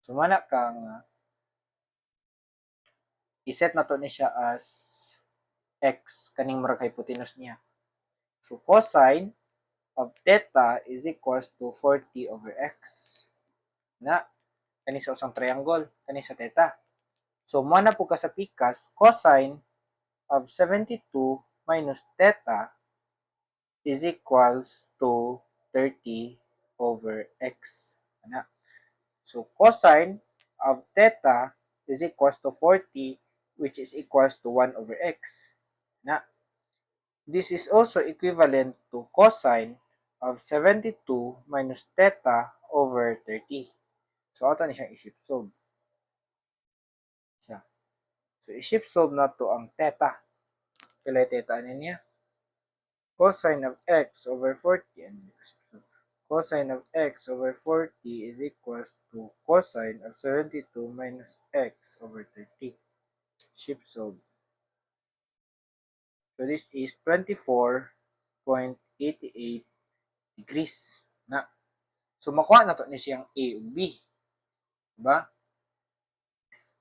So, mana kang iset na to ni siya as x, kaning murag hypotenuse niya. So, cosine of theta is equals to 40 over x. Na, kani sa usang triangle, kani sa theta. So, mana po ka sa pikas, cosine of 72 minus theta is equals to 30 over x. Ana. So, cosine of theta is equals to 40, which is equals to 1 over x. Ana. This is also equivalent to cosine of 72 minus theta over 30. So, ato ni siyang i-shift solve. Siya. So, i-shift solve na to ang theta. Kaya theta niya. Cosine of x over 40 and cosine of x over 40 is equals to cosine of 72 minus x over 30. Shift solve. So this is 24.88 degrees. Na. So makuha na to ni siyang A ug B. Diba?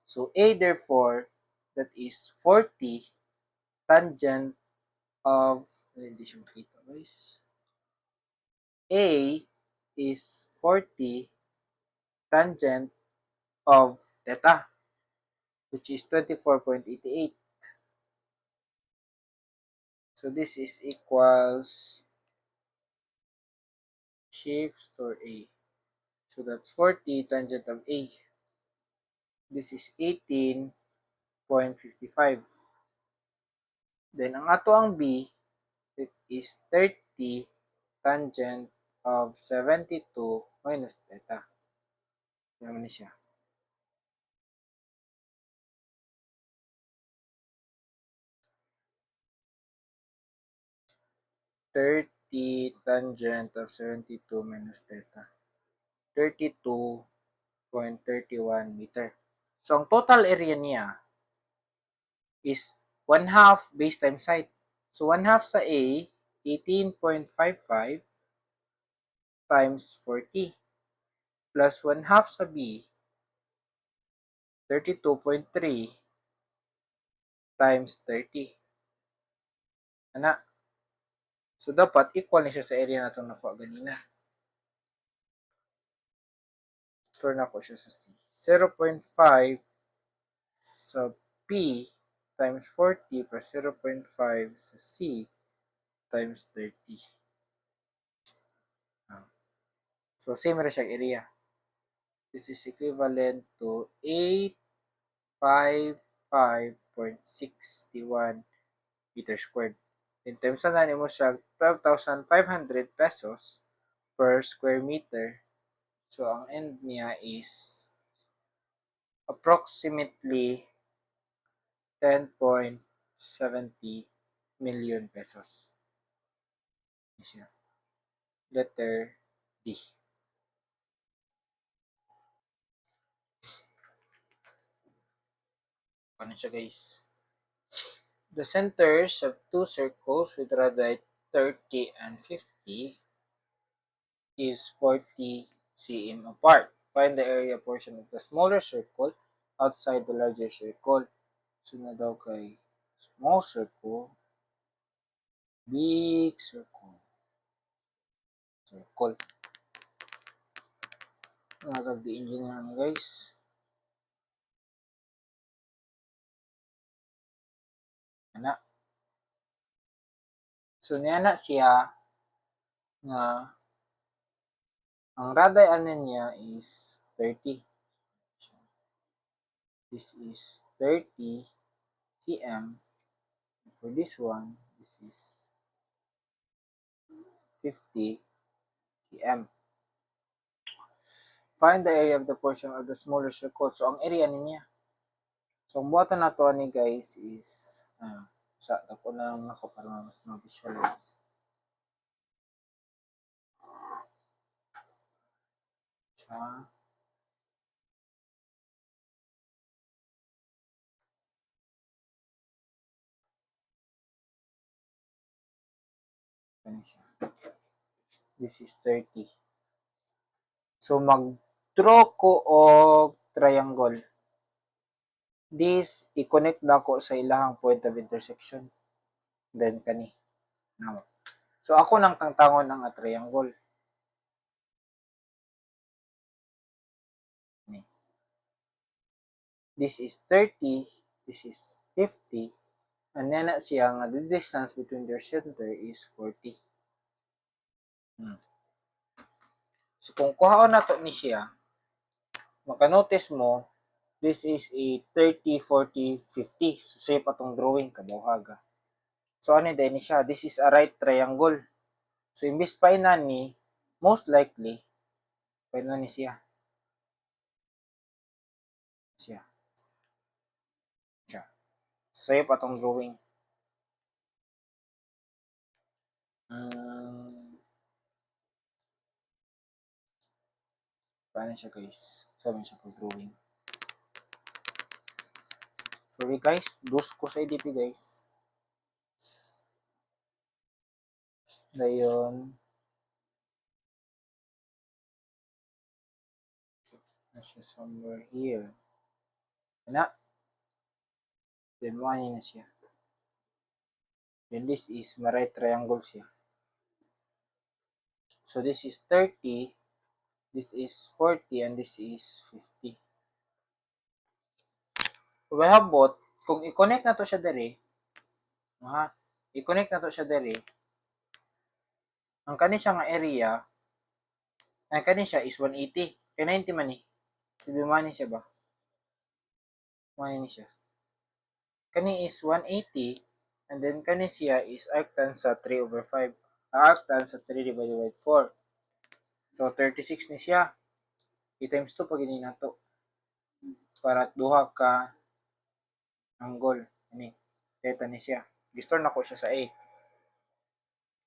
So A therefore, that is 40 tangent of, hindi siya makita guys. A is 40 tangent of theta, which is 24.88. So this is equals shift or A. So that's 40 tangent of A. This is 18.55. Then ang ato ang B, it is 30 tangent of 72 minus theta. Yan naman siya. 30 tangent of 72 minus theta. 32.31 meter. So, ang total area niya is 1/2 base times height. So, 1/2 sa A, 18.55 times 40 plus 1/2 sa B, 32.3 times 30. Ana? So, dapat equal na siya sa area na itong nakuha ganina. Store na ko siya sa C. 0.5 sa B times 40 plus 0.5 sa C times 30. So, same rin siyang area. This is equivalent to 855.61 meter squared. In terms na mo siya 12,500 pesos per square meter. So, ang end niya is approximately 10.70 million pesos. Letter D. Ano siya guys? The centers of two circles with radii 30 and 50 is 40 cm apart. Find the area portion of the smaller circle outside the larger circle. So na daw kay small circle, big circle, circle. Natag di engineer guys. Ana. So niya na siya nga ang raday anin niya is 30. This is 30 cm. For this one, this is 50 cm. Find the area of the portion of the smaller circle. So, ang area niya. So, ang buhatan na to ni guys is sa ako na lang ako para mas ma-visualize. Siya. Ano siya? This is 30. So, mag-draw ko og triangle. This, i-connect na ko sa ilahang point of intersection. Then, kani. Now. So, ako nang tangtangon ng triangle. This is 30. This is 50. And then siya nga the distance between their center is 40. So, kung kuhaon na to ni siya, maka-notice mo, this is a 30, 40, 50. So, say pa tong drawing, kabawhaga. So, ano din siya? This is a right triangle. So, imbis pa ina ni, most likely, pa ina ni siya. Siya. So, sa'yo pa tong drawing. Paano siya guys? Sabi siya pag drawing. Sorry guys, dos ko sa EDP guys. Dayon, na siya somewhere here. Na. Then, one na siya. Then, this is right triangle siya. So, this is 30, this is 40, and this is 50. So, habot, kung i-connect na to siya dere, i-connect na to siya dere, ang kani siya nga area, ang kani siya is 180. Kaya 90 man eh. Sabi man siya ba? Mani siya. Kani is 180, and then kani siya is arctan sa 3 over 5. Arctan sa 3 divided by 4. So, 36 ni siya. I times 2 pag ini nato. Para duha ka angle. Ani, theta ni siya. Gistor na ko siya sa A.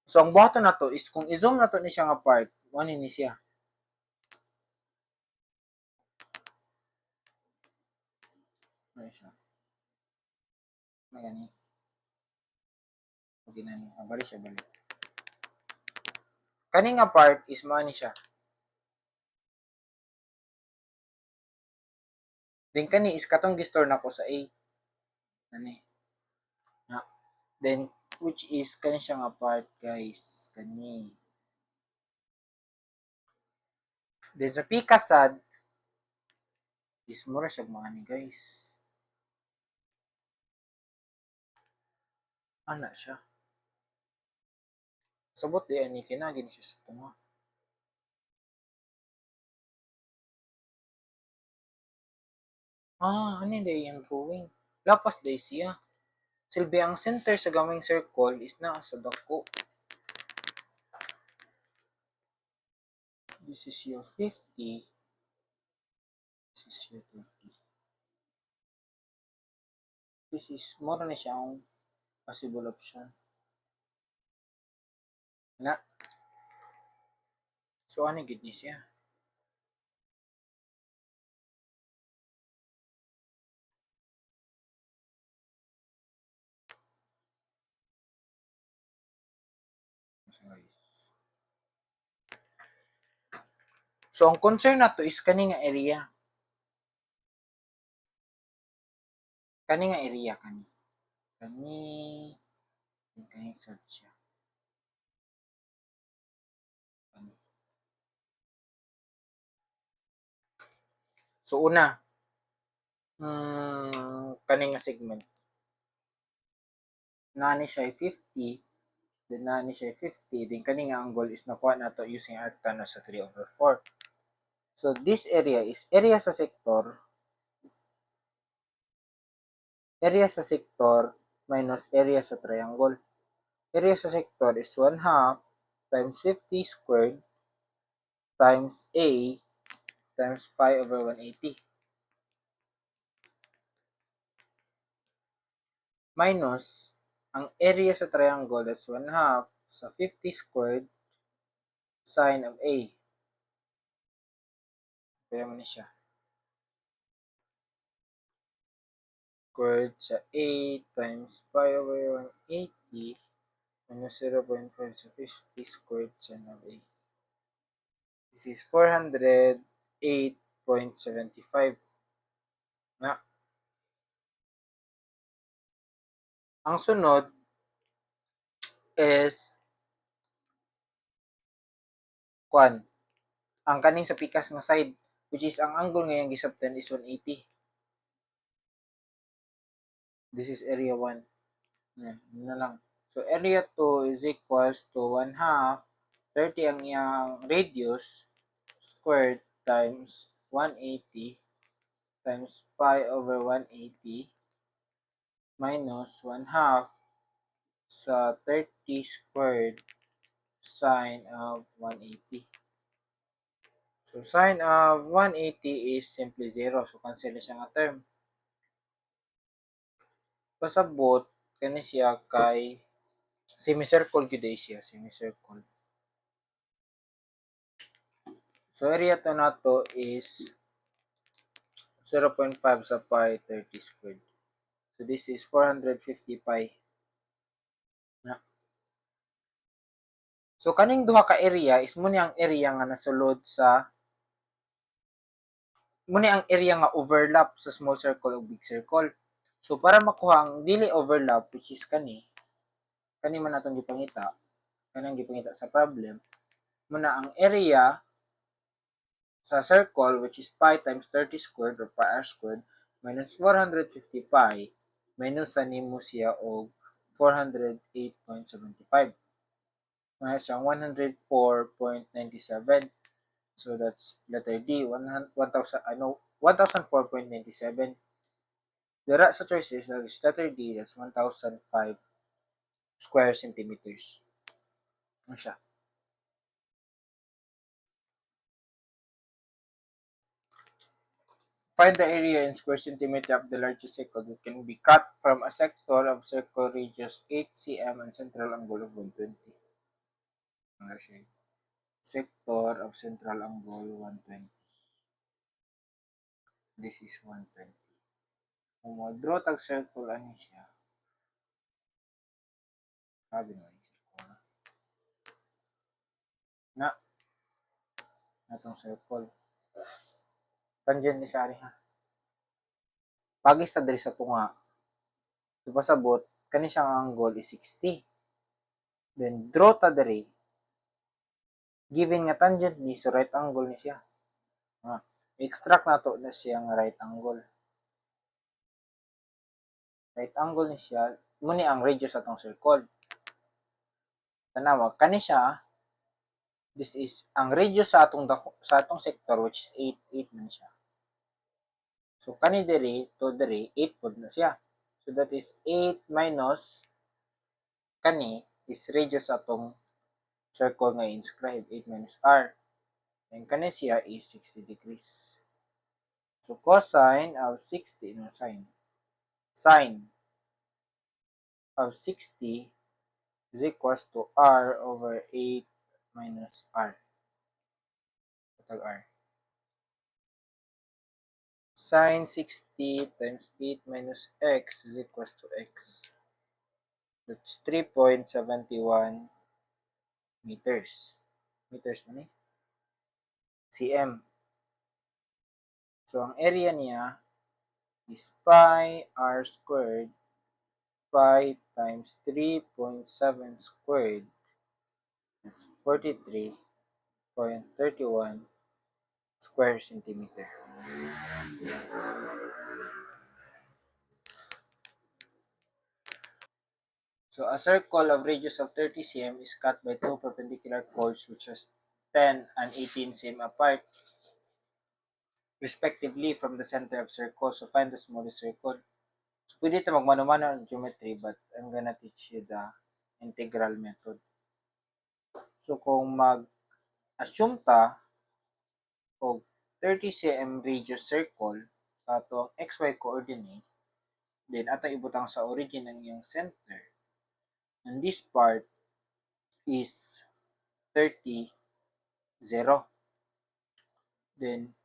So, ang buhaton na to is kung i-zoom na to ni siya nga part, ano ni siya? Ano siya? Magani. Okay na ni. Bali siya, bali. Kani nga part is maani siya. Then kani is katong gistor na ko sa A. Ani. Then, which is kani siya nga part, guys. Kani. Then, sa pikasad, is mura siya mga ni, guys. Ana siya. Sabot di, ani, kinagin siya sa tunga. Ano day yung drawing? Lapas day siya. Silbi ang center sa gaming circle is naa sa dako. This is your 50. This is your 30. This is more na siya ang possible option. Na. So, ano gid ni siya? So, ang concern na to is kani nga area. Kani nga area kani. Kani search siya. Kani. So, una, kaning nga segment, nani siya 50, then nani siya 50, then kaning nga angle is nakuha nato using arctan sa 3/4. So, this area is area sa sector minus area sa triangle. Area sa sector is 1/2 times 50 squared times A times pi over 180 minus ang area sa triangle, that's 1/2 sa 50 squared sine of A. Kaya mo na siya. Squared sa A times pi over 180 minus 0.5 sa 50 squared sine of A. This is 408.75. Na. Ang sunod is ang kaning sa pikas nga side, which is ang angle ngayong gisabtan is 180. This is area 1. Yan, yun na lang. So, area 2 is equals to 1/2, 30 ang iyang radius, squared times 180 times pi over 180 minus 1/2 sa 30 squared sine of 180. So, sine of 180 is simply 0. So, cancel na siya nga term. Pasabot, kani siya kay semicircle gyud siya, semicircle. So, area to nato is 0.5 sa pi 30 squared. So, this is 450 pi. So, kaning duha ka area is muna ang area nga nasulod sa muna ang area nga overlap sa small circle o big circle. So, para makuha ang dili overlap, which is kani man natong gipangita, kanang gipangita sa problem, muna ang area sa circle, which is pi times 30 squared or pi r squared, minus 450 pi, minus sa nimo siya og 408.75. Minus siyang 104.97. So, that's letter D, 1,004.97. Dira sa choices, that is letter D, that's 1,005 square centimeters. Ano siya? Find the area in square centimeter of the largest circle that can be cut from a sector of circle radius 8 cm and central angle of 120. Ano siya? Sector of central angle 120. This is 120. Kung mag-draw tag circle, ano siya? Sabi na circle. Natong circle. Tangent ni siya ha. Pagis ta diri sa tunga. So pasabot, kani siyang angle is 60. Then draw ta diri. Given nga tangent ni, so right angle ni siya. Extract nato na siya nga right angle. Right angle ni siya, muni ang radius atong circle. Tanawa, kani siya, this is ang radius sa atong sector, which is 8 man siya. So kani diri to diri 8 pod na siya. So that is 8 minus kani is radius atong circle nga inscribe, 8 minus r. And kani siya is 60 degrees. So cosine of 60, no, sine of 60 is equals to r over 8 minus r. Patag r. Sine 60 times 8 minus x is equals to x. That's 3.71 meters. Meters man eh? cm. So, ang area niya is pi r squared, pi times 3.7 squared, that's 43.31 square centimeter. So a circle of radius of 30 cm is cut by two perpendicular chords which is 10 and 18 cm apart, respectively, from the center of circle. So find the smallest circle. So pwede ito magmano-mano ang geometry, but I'm gonna teach you the integral method. So kung mag-assume ta og 30 cm radius circle sa atong xy coordinate, then ato ibutang sa origin ng iyang center. And this part is 30, 0. Then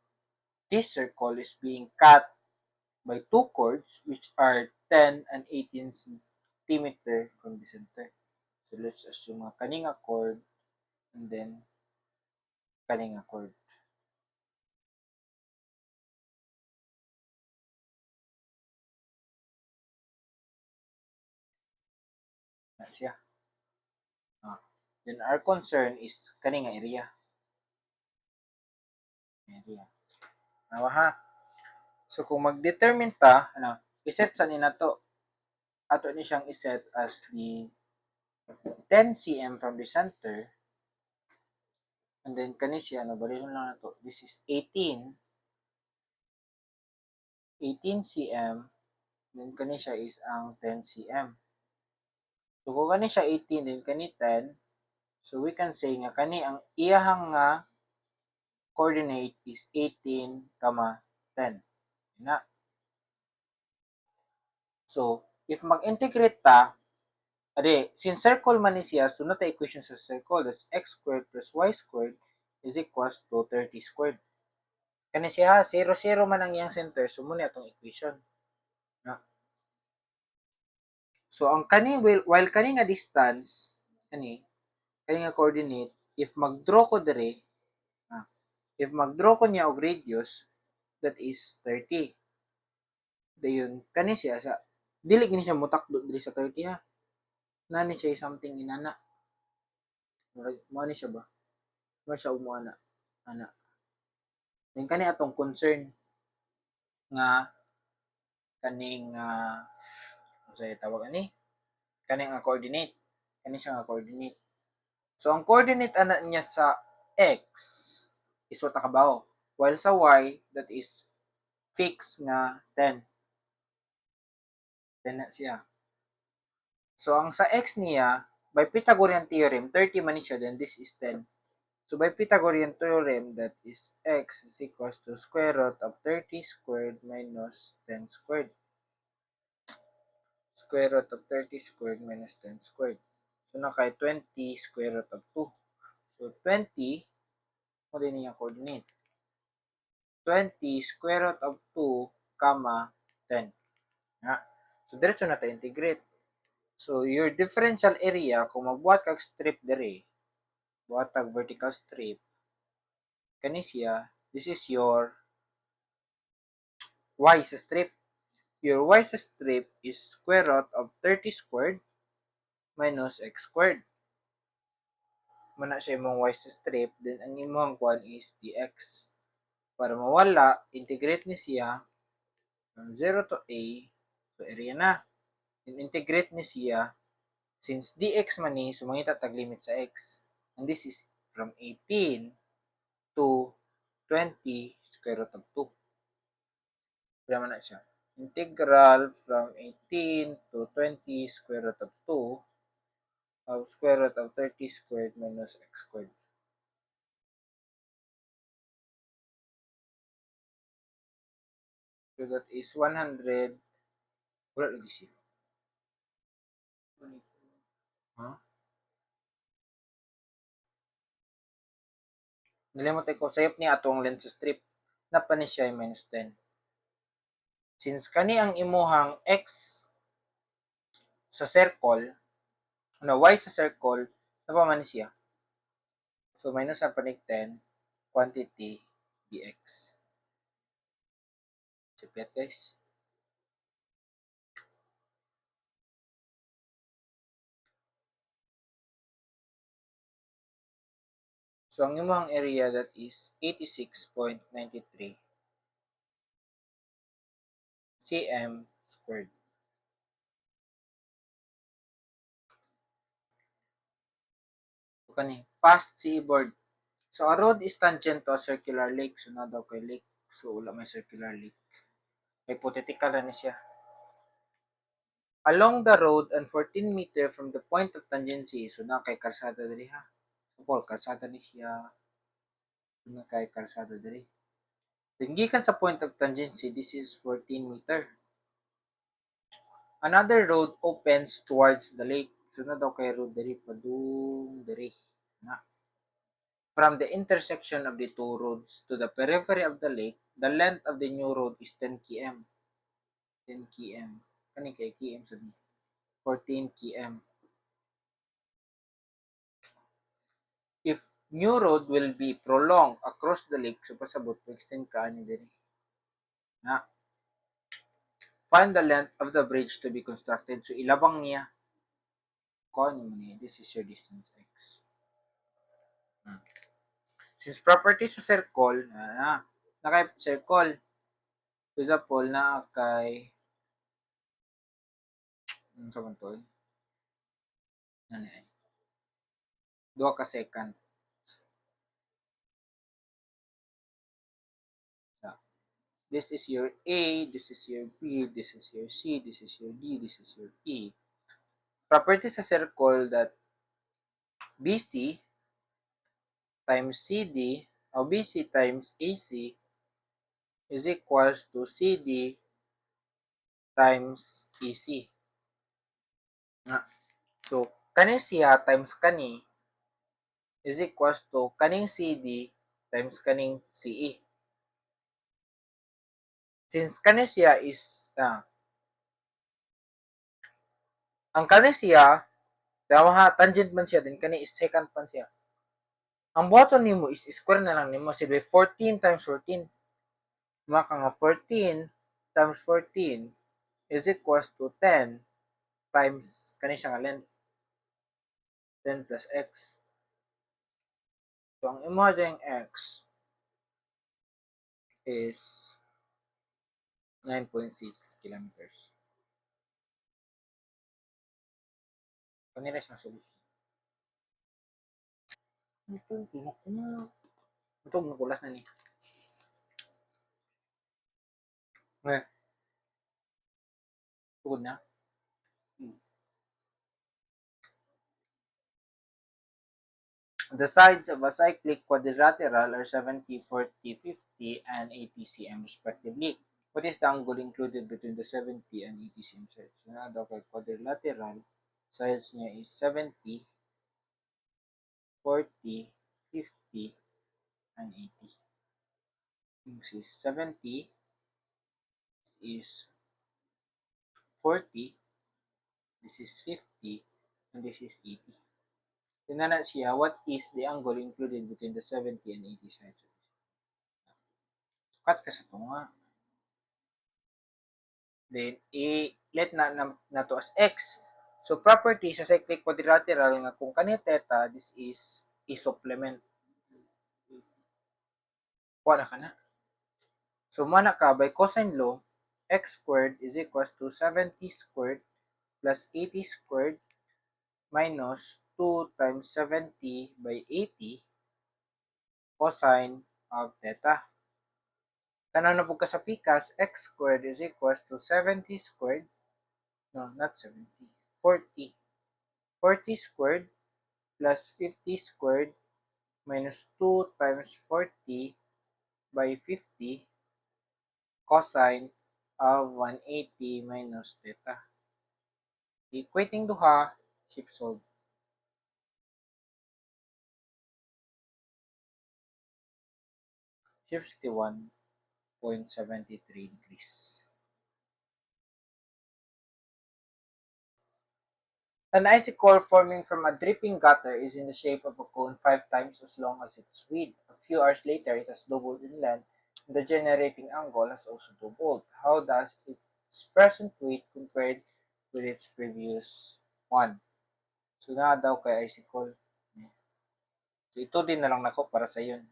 this circle is being cut by two chords which are 10 and 18 centimeter from the center. So let's assume a kaninga chord and then kaninga chord. Na siya. Then our concern is kaninga area. Now ha. So kung mag-determine ta, iset sa ni nato, ato ni siyang iset as the 10 cm from the center, and then kani siya, barihon lang nato, this is 18 cm, then kani siya is ang 10 cm. So kung kani siya 18, then kani 10, so we can say nga kani ang iyahang nga coordinate is 18, 10. Na. So, if mag-integrate ta, since circle man ni siya, sunod ta equation sa circle, that's x squared plus y squared is equals to 30 squared. Kani siya, 0, 0 man ang iyang center, so muna itong equation. Na. So, ang kani, while kani nga distance, kani nga coordinate, if mag-draw ko dire, if mag-draw ko niya og radius, that is 30. Dayon, kani siya, dili gini siya mutakdo diri sa 30 ha. Nani siya something inana. Mo ni siya ba? Mo siya umuana. Ana. Then kani atong concern nga kaning ano say tawag ani? Kaning nga coordinate. Kani siya nga coordinate. So ang coordinate ana niya sa x is what kabaw. While sa y, that is fixed nga 10. 10 na siya. So ang sa x niya, by Pythagorean theorem, 30 man siya, then this is 10. So by Pythagorean theorem, that is x is equals to square root of 30 squared minus 10 squared. Square root of 30 squared minus 10 squared. So na kay 20 square root of 2. So 20, mo din niya coordinate. 20 square root of 2, 10. Nga. So diretso na tayo integrate. So your differential area, kung magbuhat kag strip dire, buhat kag vertical strip, kani siya, this is your y sa strip. Your y sa strip is square root of 30 squared minus x squared. Muna siya imong y sa strip, then ang imong kwan is dx. Para mawala, integrate ni siya from 0 to a, so area na. Then integrate ni siya, since dx man ni, so mangita tag limit sa x. And this is from 18 to 20 square root of 2. Kaya man na siya. Integral from 18 to 20 square root of 2 of square root of 30 squared minus x squared. So that is 100. Wala lagi siya. Huh? Nalimot ko sayop ni atong length sa strip. Napani siya ay minus 10. Since kani ang imuhang x sa circle, y sa circle, napaman siya. So minus ang panig 10, quantity dx. Sipit guys. So ang imuhang area that is 86.93 km squared. So, kani, past seaboard. So, a road is tangent to a circular lake. So, na daw kay lake. So, wala may circular lake. Hypothetical na ni siya. Along the road and 14 meter from the point of tangency. So, na kay kalsada diri ha. So, kalsada ni siya. So, na kay kalsada diri. Tinggikan sa point of tangency, this is 14 meter. Another road opens towards the lake. So, na daw kay road diri. Padung diri. Na. From the intersection of the two roads to the periphery of the lake, the length of the new road is 10 km. 10 km. Kani kay km sa 14 km. If new road will be prolonged across the lake, so pasabot to extend ka ani diri. Na. Find the length of the bridge to be constructed. So ilabang niya. Kuan mo niya, this is your distance x. Since property sa circle, nakay circle. For example, na kay sa man to? Ano ay? 2 ka second. This is your A, this is your B, this is your C, this is your D, this is your E. Property sa circle that BC times CD or BC times AC is equals to CD times EC. So, kaning siya times kani is equals to kaning CD times kaning CE. Since kaning siya is ang kaning siya tangent man siya din kani is secant man siya. Ang buhaton nimo is square na lang nimo sige 14 times 14. Maka nga 14 times 14 is equals to 10 times kani siya nga length 10 plus x. So ang imo diyang x is 9.6 kilometers. Kanina siyang solusyon. Ito, tinak ko na. Ito, nakulas na ni. Eh, tugod na. The sides of a cyclic quadrilateral are 70, 40, 50, and 80 cm respectively. What is the angle included between the 70 and 80 cm sides? So, na daw kay quadrilateral, sides niya is 70, 40, 50, and 80. This is 70 is 40, this is 50, and this is 80. Tinana siya, what is the angle included between the 70 and 80 sides? Cut ka sa ito nga. Then, let na to as x. So, property sa cyclic quadrilateral nga kung kani theta, this is supplement. Kuha na ka na. So, mana ka, by cosine law, x squared is equals to 70 squared plus 80 squared minus 2 times 70 by 80 cosine of theta. Tanaw na po ka sa pikas, x squared is equals to 70 squared, no, not 70, 40. 40 squared plus 50 squared minus 2 times 40 by 50 cosine of 180 minus theta. Equating duha, shift solve. Shift 61.73 degrees. An icicle forming from a dripping gutter is in the shape of a cone 5 times as long as its width. A few hours later, it has doubled in length, and the generating angle has also doubled. How does its present weight compared with its previous one? So, na daw kay icicle. So, ito din na lang nako para sa yun.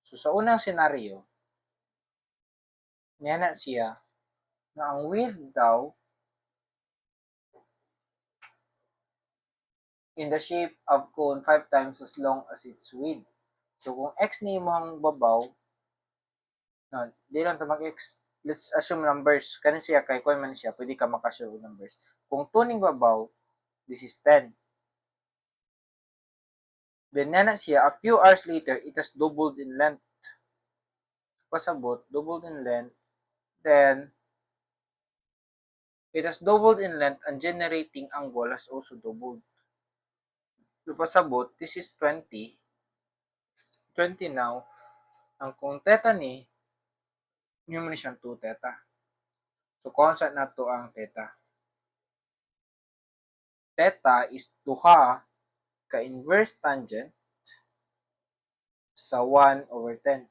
So, sa unang senaryo, niya na siya na ang width daw in the shape of cone 5 times as long as its width. So, kung x ni mo ang babaw, no, di lang ito mag-x. Let's assume numbers. Kanin siya, kay kung man siya, pwede ka makasure numbers. Kung 2 ning babaw, this is 10. Then, na siya, a few hours later, it has doubled in length. Pasabot, doubled in length. Then, it has doubled in length and generating angle has also doubled. So, pasabot, this is 20. 20 now. Ang kung theta ni, yun mo siyang 2 theta. So, constant na to ang theta. Theta is duha ka inverse tangent sa 1 over 10.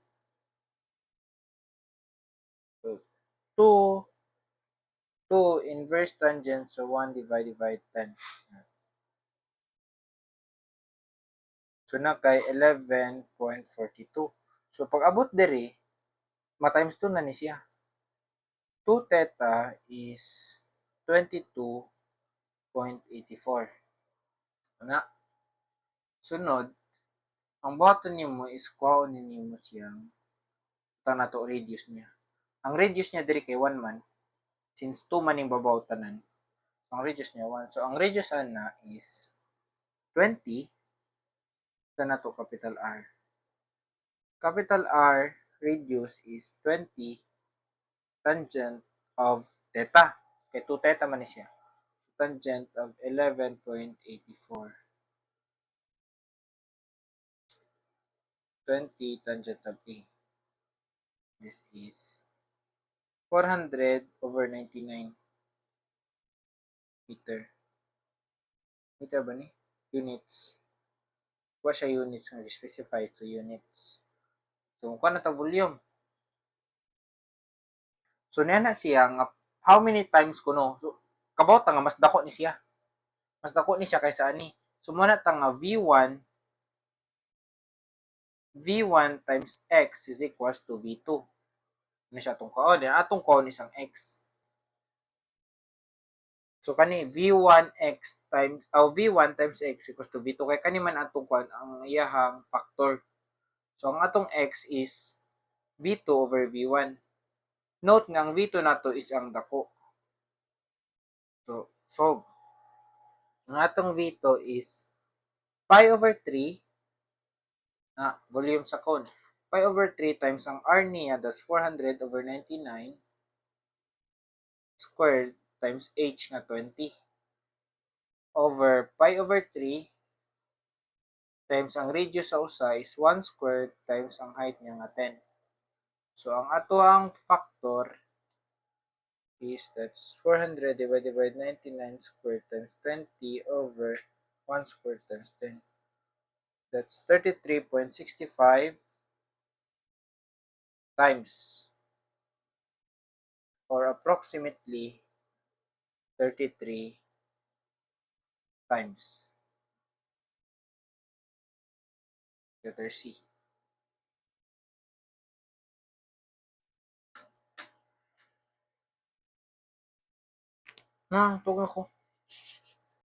So, 2 inverse tangent sa 1 divided by 10. So, na kay 11.42. So, pag abot diri, ma-times 2 na ni siya. 2 theta is 22.84. Na. Sunod, ang buhaton nimo is kuhaon nimo siyang na to radius niya. Ang radius niya diri kay 1 man since 2 man yung babaw tanan. So, ang radius niya 1. So, ang radius ana is 20 na to capital R. Capital R radius is 20 tangent of theta. Kay 2 theta man siya. Tangent of 11.84. 20 tangent of A. This is 400 over 99 meter. Meter ba ni? Units. Wa siya units nga specify to units. So, kung na volume. So, na siya nga how many times kuno? So, kabawt nga mas dako ni siya. Mas dako ni siya kaysa ani. So, muna ta nga V1 times x is equals to V2. Ano siya itong kaon? Atong kaon isang x. So, kani V1x times, V1 times x equals to V2. Kaya kani man atong kaon ang iyahang factor. So, ang atong x is V2 over V1. Note nga ang V2 nato is ang dako. So, solve. Ang atong V2 is pi over 3 volume sa cone. Pi over 3 times ang R niya, that's 400 over 99 squared times H na 20 over pi over 3 times ang radius sa usa is 1 squared times ang height niya nga 10. So, ang ato ang factor is that's 400 divided by 99 squared times 20 over 1 squared times 10. That's 33.65 times or approximately 33 times. Letter C. Tugod ako.